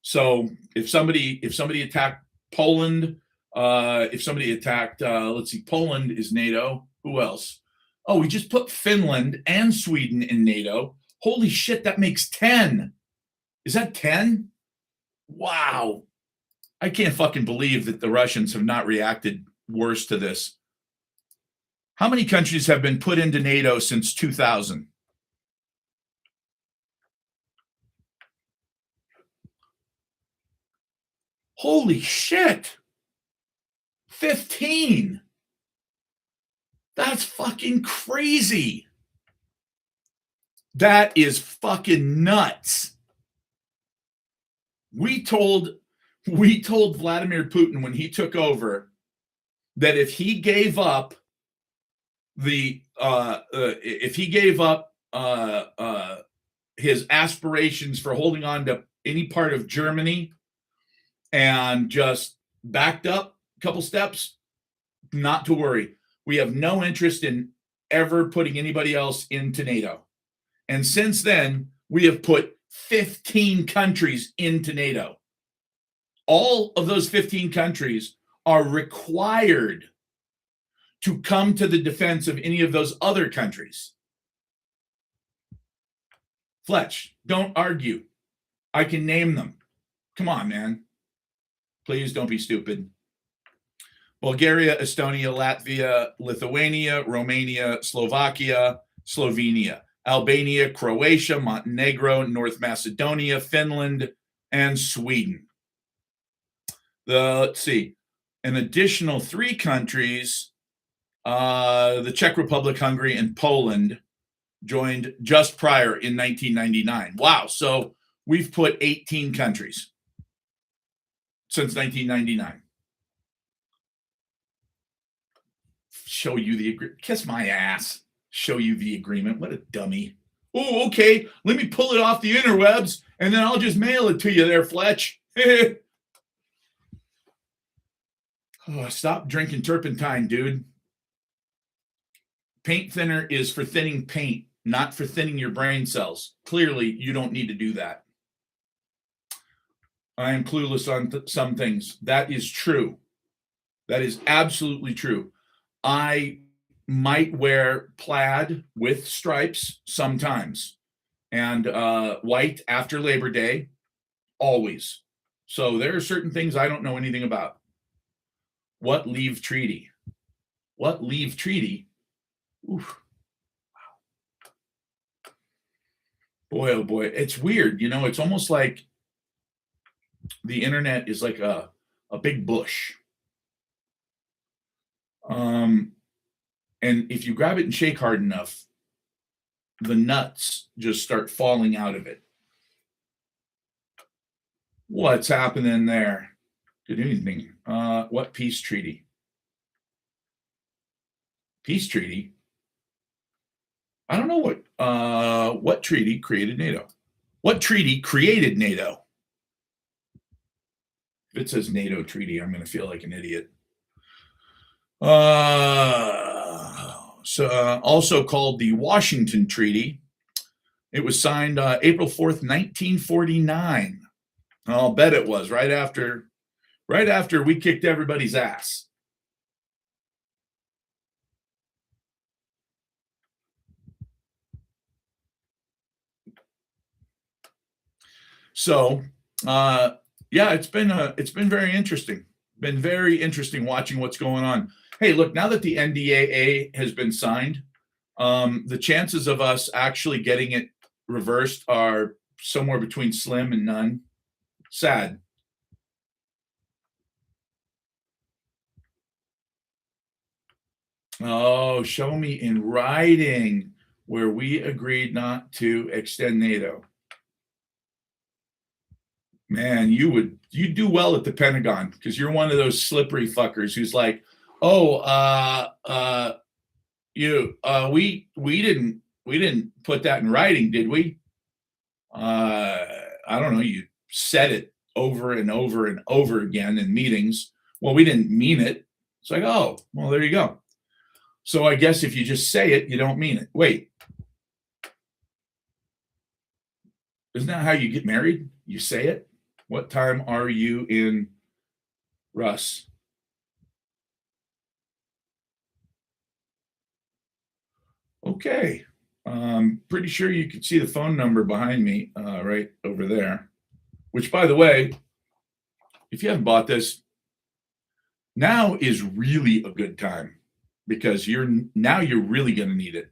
So if somebody attacked Poland, Poland is NATO. Who else? Oh, we just put Finland and Sweden in NATO. Holy shit, that makes 10. Is that 10? Wow. I can't fucking believe that the Russians have not reacted worse to this. How many countries have been put into NATO since 2000? Holy shit. 15. That's fucking crazy. That is fucking nuts. We told Vladimir Putin when he took over that if he gave up his aspirations for holding on to any part of Germany and just backed up a couple steps, not to worry. We have no interest in ever putting anybody else into NATO. And since then, we have put 15 countries into NATO. All of those 15 countries are required to come to the defense of any of those other countries. Fletch, don't argue. I can name them. Come on, man. Please don't be stupid. Bulgaria, Estonia, Latvia, Lithuania, Romania, Slovakia, Slovenia, Albania, Croatia, Montenegro, North Macedonia, Finland, and Sweden. Let's see, an additional 3 countries, the Czech Republic, Hungary, and Poland, joined just prior in 1999. Wow. So we've put 18 countries since 1999. Show you the agreement. Kiss my ass. Show you the agreement. What a dummy. Oh, okay. Let me pull it off the interwebs and then I'll just mail it to you there, Fletch. Oh, stop drinking turpentine, dude. Paint thinner is for thinning paint, not for thinning your brain cells. Clearly, you don't need to do that. I am clueless on some things. That is true. That is absolutely true. I might wear plaid with stripes sometimes, and white after Labor Day, always. So there are certain things I don't know anything about. What leave treaty? What leave treaty? Oof. Wow. Boy, oh boy. It's weird. You know, it's almost like the internet is like a big bush. And if you grab it and shake hard enough, the nuts just start falling out of it. What's happening there? Good evening. What peace treaty? Peace treaty? I don't know what treaty created NATO. What treaty created NATO? If it says NATO treaty, I'm going to feel like an idiot. Also called the Washington Treaty. It was signed April 4th, 1949. I'll bet it was right after we kicked everybody's ass. So, yeah, it's been very interesting. Been very interesting watching what's going on. Hey, look, now that the NDAA has been signed, the chances of us actually getting it reversed are somewhere between slim and none. Sad. Oh, show me in writing where we agreed not to extend NATO. Man, you'd do well at the Pentagon because you're one of those slippery fuckers who's like, oh, we didn't put that in writing, did we? I don't know. You said it over and over and over again in meetings. Well, we didn't mean it. It's like, oh, well, there you go. So I guess if you just say it, you don't mean it. Wait. Isn't that how you get married? You say it? What time are you in, Russ? Okay. Pretty sure you can see the phone number behind me right over there, which, by the way, if you haven't bought this, now is really a good time because you're really going to need it.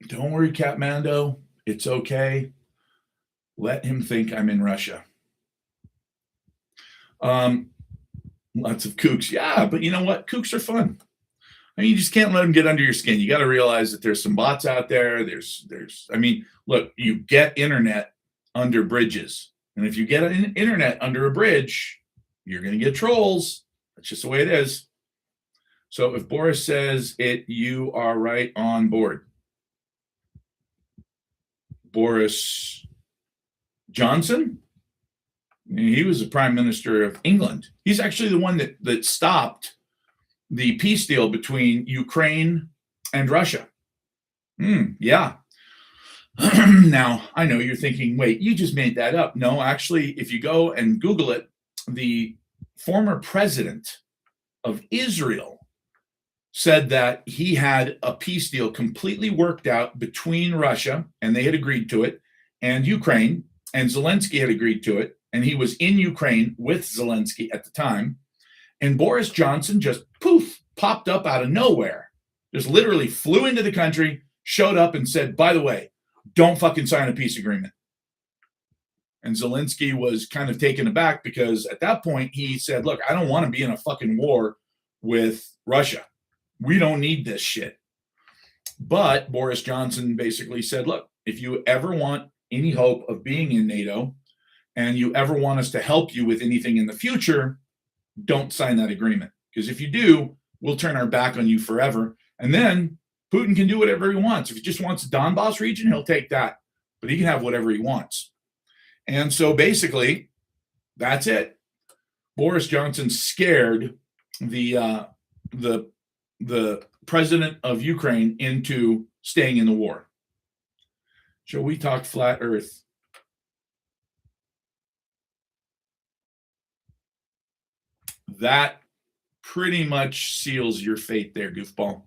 Don't worry, Catmando. It's okay. Let him think I'm in Russia. Lots of kooks. Yeah, but you know what? Kooks are fun. I mean, you just can't let them get under your skin. You got to realize that there's some bots out there. I mean, look, you get internet under bridges. And if you get an internet under a bridge, you're going to get trolls. That's just the way it is. So if Boris says it, you are right on board. Boris Johnson, he was the Prime Minister of England. He's actually the one that stopped the peace deal between Ukraine and Russia. Yeah. Now, I know you're thinking, wait, you just made that up. No, actually, if you go and Google it, the former president of Israel said that he had a peace deal completely worked out between Russia, and they had agreed to it, and Ukraine, and Zelensky had agreed to it, and he was in Ukraine with Zelensky at the time. And Boris Johnson just poof, popped up out of nowhere, just literally flew into the country, showed up and said, by the way, don't fucking sign a peace agreement. And Zelensky was kind of taken aback because at that point he said, look, I don't want to be in a fucking war with Russia. We don't need this shit. But Boris Johnson basically said, look, if you ever want any hope of being in NATO and you ever want us to help you with anything in the future, don't sign that agreement. Because if you do, we'll turn our back on you forever. And then Putin can do whatever he wants. If he just wants the Donbass region, he'll take that. But he can have whatever he wants. And so basically, that's it. Boris Johnson scared the president of Ukraine into staying in the war. Shall we talk flat Earth? That pretty much seals your fate there, goofball.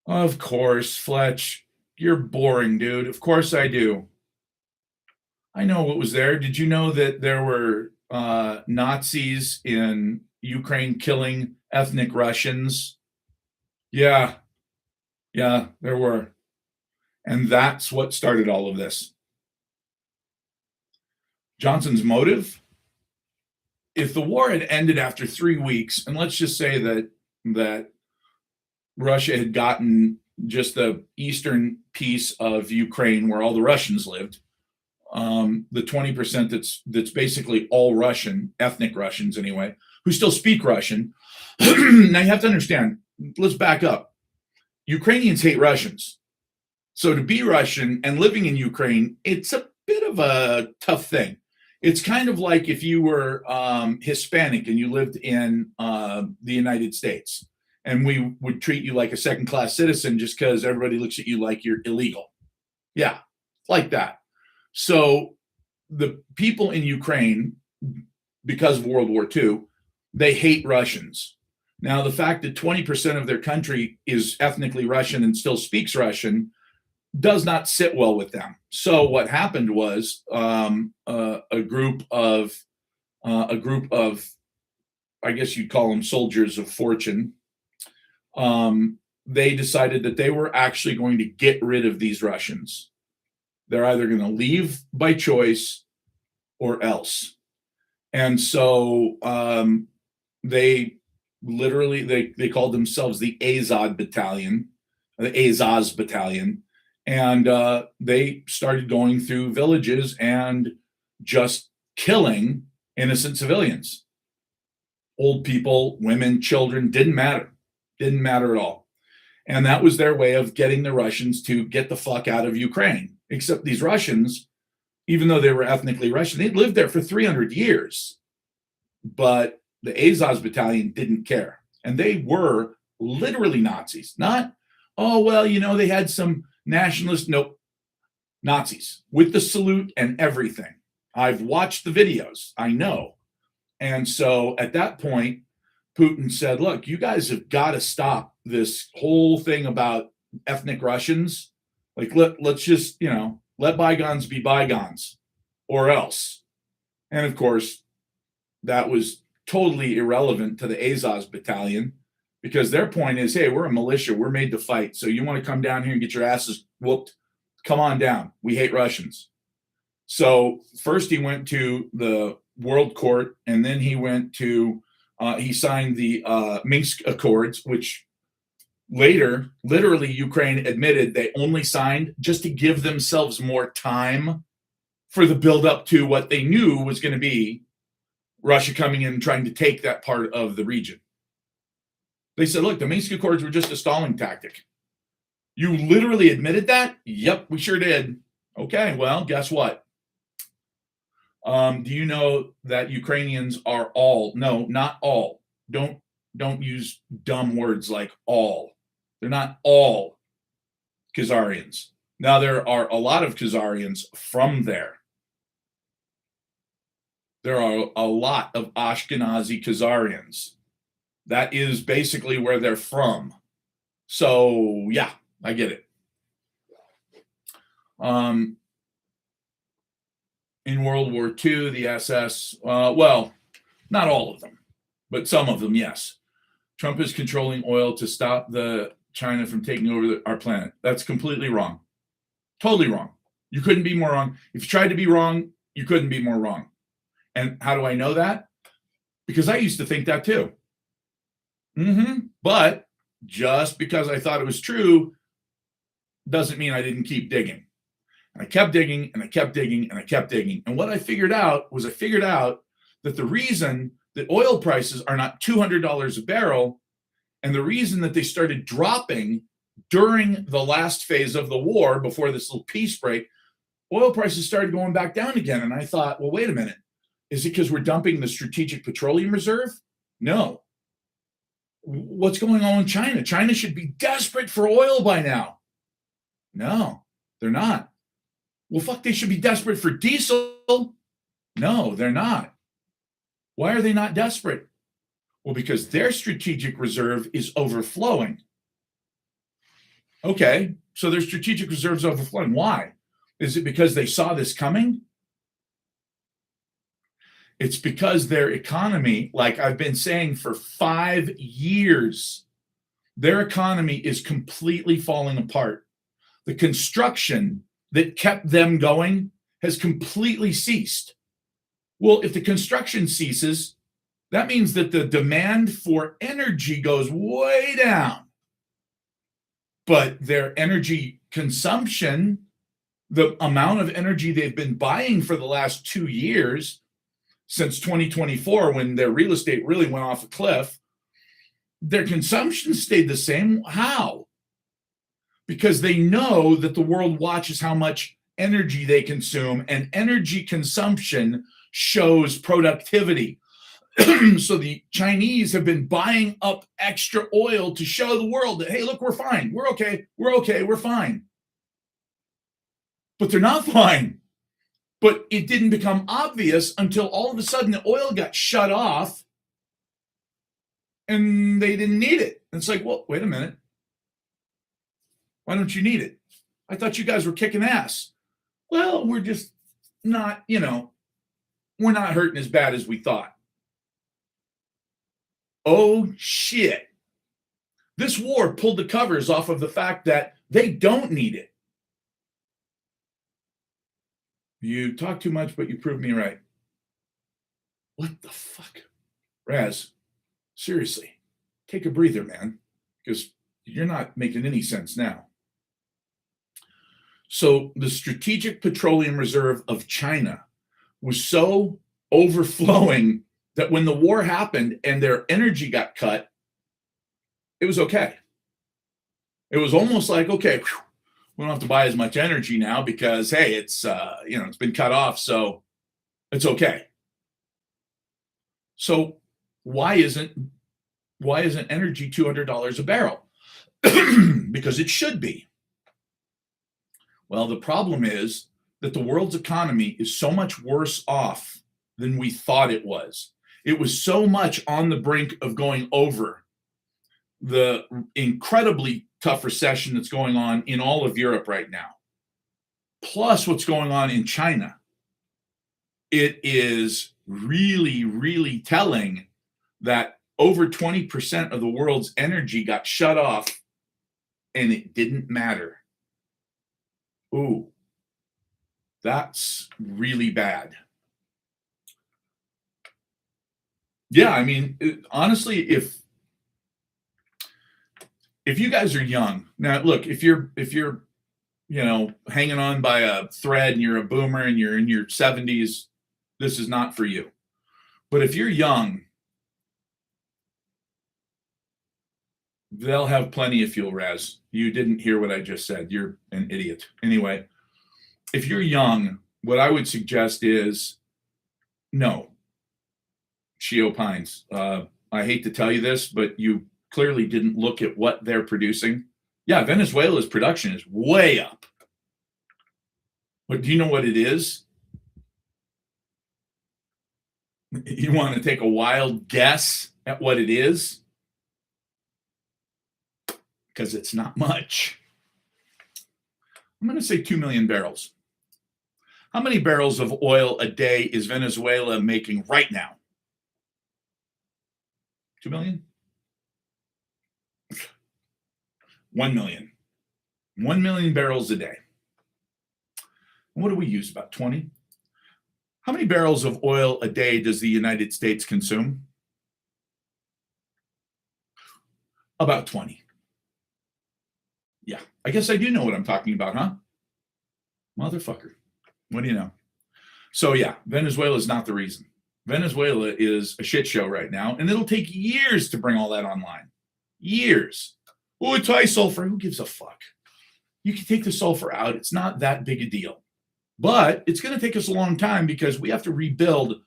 Of course, Fletch. You're boring, dude. Of course I do. I know what was there. Did you know that there were Nazis in Ukraine killing ethnic Russians? Yeah, there were. And that's what started all of this. Johnson's motive? If the war had ended after 3 weeks, and let's just say that Russia had gotten just the eastern piece of Ukraine where all the Russians lived, the 20% that's basically all Russian, ethnic Russians anyway, who still speak Russian. Now you have to understand, let's back up. Ukrainians hate Russians. So to be Russian and living in Ukraine, it's a bit of a tough thing. It's kind of like if you were Hispanic and you lived in the United States, and we would treat you like a second-class citizen just because everybody looks at you like you're illegal. Yeah, like that. So the people in Ukraine, because of World War II, they hate Russians. Now, the fact that 20% of their country is ethnically Russian and still speaks Russian does not sit well with them. So what happened was a group of, I guess you'd call them soldiers of fortune. They decided that they were actually going to get rid of these Russians. They're either going to leave by choice or else. And so they called themselves the Azov Battalion, and they started going through villages and just killing innocent civilians. Old people, women, children, didn't matter at all. And that was their way of getting the Russians to get the fuck out of Ukraine. Except these Russians, even though they were ethnically Russian, they'd lived there for 300 years. But the Azov Battalion didn't care. And they were literally Nazis. Not, oh, well, they had some nationalists. Nope. Nazis with the salute and everything. I've watched the videos. I know. And so at that point, Putin said, look, you guys have got to stop this whole thing about ethnic Russians. Like, let's just, let bygones be bygones or else. And of course, that was totally irrelevant to the Azov Battalion because their point is, hey, we're a militia. We're made to fight. So you want to come down here and get your asses whooped? Come on down. We hate Russians. So first he went to the World Court, and then he went to, he signed the Minsk Accords, which later, literally, Ukraine admitted they only signed just to give themselves more time for the buildup to what they knew was going to be Russia coming in and trying to take that part of the region. They said, look, the Minsk Accords were just a stalling tactic. You literally admitted that? Yep, we sure did. Okay, well, guess what? Do you know that Ukrainians are all, no, not all. Don't use dumb words like all. They're not all Khazarians. Now, there are a lot of Khazarians from there. There are a lot of Ashkenazi Khazarians. That is basically where they're from. So, yeah, I get it. In World War II, the SS, well, not all of them, but some of them, yes. Trump is controlling oil to stop the China from taking over our planet. That's completely wrong. Totally wrong. You couldn't be more wrong. If you tried to be wrong, you couldn't be more wrong. And how do I know that? Because I used to think that too. But just because I thought it was true doesn't mean I didn't keep digging. And I kept digging, and I kept digging, and I kept digging. And what I figured out was that the reason that oil prices are not $200 a barrel, and the reason that they started dropping during the last phase of the war, before this little peace break, oil prices started going back down again. And I thought, well, wait a minute. Is it because we're dumping the Strategic Petroleum Reserve? No. What's going on in China? China should be desperate for oil by now. No, they're not. Well, fuck, they should be desperate for diesel. No, they're not. Why are they not desperate? Well, because their strategic reserve is overflowing. Okay, so their strategic reserve is overflowing. Why? Is it because they saw this coming? It's because their economy, like I've been saying for 5 years, their economy is completely falling apart. The construction that kept them going has completely ceased. Well, if the construction ceases, that means that the demand for energy goes way down. But their energy consumption, the amount of energy they've been buying for the last 2 years, since 2024, when their real estate really went off a cliff, their consumption stayed the same. How? Because they know that the world watches how much energy they consume, and energy consumption shows productivity. So the Chinese have been buying up extra oil to show the world that, hey, look, we're fine. We're okay. We're okay. We're fine. But they're not fine. But it didn't become obvious until all of a sudden the oil got shut off and they didn't need it. And it's like, well, wait a minute. Why don't you need it? I thought you guys were kicking ass. Well, we're just not, we're not hurting as bad as we thought. Oh, shit. This war pulled the covers off of the fact that they don't need it. You talk too much, but you prove me right. What the fuck? Raz, seriously, take a breather, man, because you're not making any sense now. So the Strategic Petroleum Reserve of China was so overflowing that when the war happened and their energy got cut, it was okay. It was almost like, okay, whew, we don't have to buy as much energy now because, hey, it's it's been cut off, so it's okay. So why isn't energy $200 a barrel? Because it should be. Well, the problem is that the world's economy is so much worse off than we thought it was. It was so much on the brink of going over. The incredibly tough recession that's going on in all of Europe right now, plus what's going on in China. It is really, really telling that over 20% of the world's energy got shut off, and it didn't matter. Ooh, that's really bad. Yeah, I mean, honestly, if you guys are young now, look, if you're hanging on by a thread and you're a boomer and you're in your 70s, this is not for you. But if you're young, they'll have plenty of fuel, Raz. You didn't hear what I just said. You're an idiot. Anyway, if you're young, what I would suggest is no. She opines. I hate to tell you this, but you clearly didn't look at what they're producing. Yeah, Venezuela's production is way up. But do you know what it is? You want to take a wild guess at what it is? Because it's not much. I'm going to say 2 million barrels. How many barrels of oil a day is Venezuela making right now? 2 million? 1 million. 1 million barrels a day. And what do we use? About 20? How many barrels of oil a day does the United States consume? About 20. Yeah, I guess I do know what I'm talking about, huh? Motherfucker. What do you know? So yeah, Venezuela is not the reason. Venezuela is a shit show right now, and it'll take years to bring all that online. Years. Oh, it's high sulfur. Who gives a fuck? You can take the sulfur out. It's not that big a deal. But it's going to take us a long time because we have to rebuild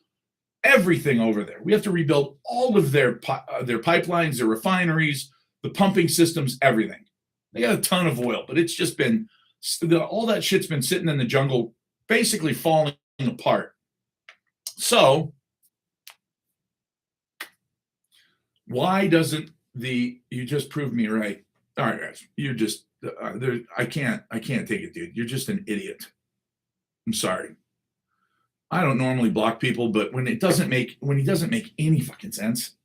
everything over there. We have to rebuild all of their pipelines, their refineries, the pumping systems, everything. They got a ton of oil, but it's just been, all that shit's been sitting in the jungle, basically falling apart. So why doesn't you just proved me right. All right, guys, you're just, I can't take it, dude. You're just an idiot. I'm sorry. I don't normally block people, but when he doesn't make any fucking sense,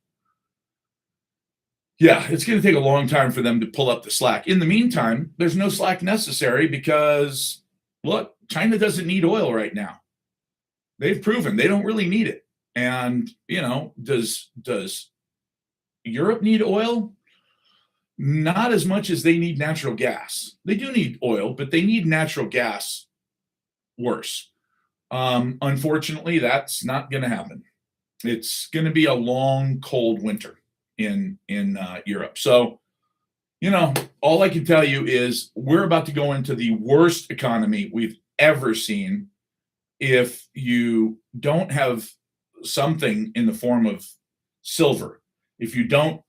yeah, it's going to take a long time for them to pull up the slack. In the meantime, there's no slack necessary because, look, China doesn't need oil right now. They've proven they don't really need it. And, does Europe need oil? Not as much as they need natural gas. They do need oil, but they need natural gas worse. Unfortunately, that's not going to happen. It's going to be a long, cold winter in Europe. So, all I can tell you is we're about to go into the worst economy we've ever seen. If you don't have something in the form of silver, if you don't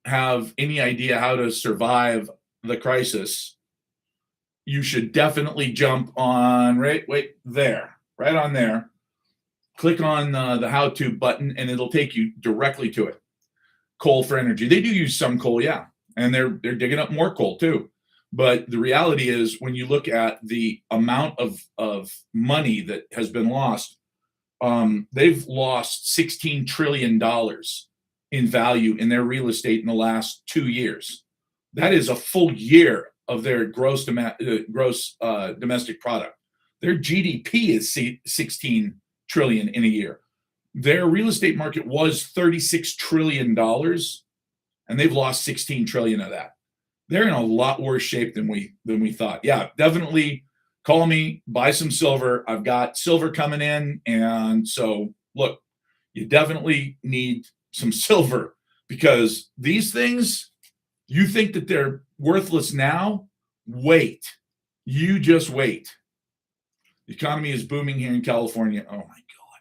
have any idea how to survive the crisis, you should definitely jump on right on there. Click on the how-to button, and it'll take you directly to it. Coal for energy. They do use some coal, yeah, and they're digging up more coal too. But the reality is, when you look at the amount of money that has been lost, they've lost $16 trillion in value in their real estate in the last 2 years. That is a full year of their gross domestic product. Their GDP is 16 trillion in a year. Their real estate market was $36 trillion, and they've lost 16 trillion of that. They're in a lot worse shape than we thought. Yeah, definitely call me, buy some silver. I've got silver coming in, and so look, you definitely need some silver, because these things, you think that they're worthless now? Wait. You just wait. The economy is booming here in California. Oh my God.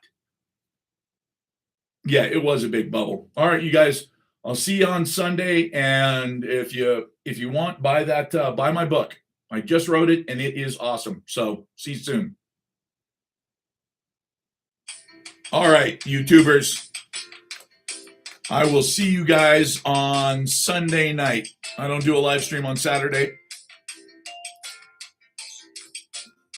Yeah, it was a big bubble. All right, you guys, I'll see you on Sunday. And if you want, buy my book. I just wrote it and it is awesome. So see you soon. All right, YouTubers. I will see you guys on Sunday night. I don't do a live stream on Saturday.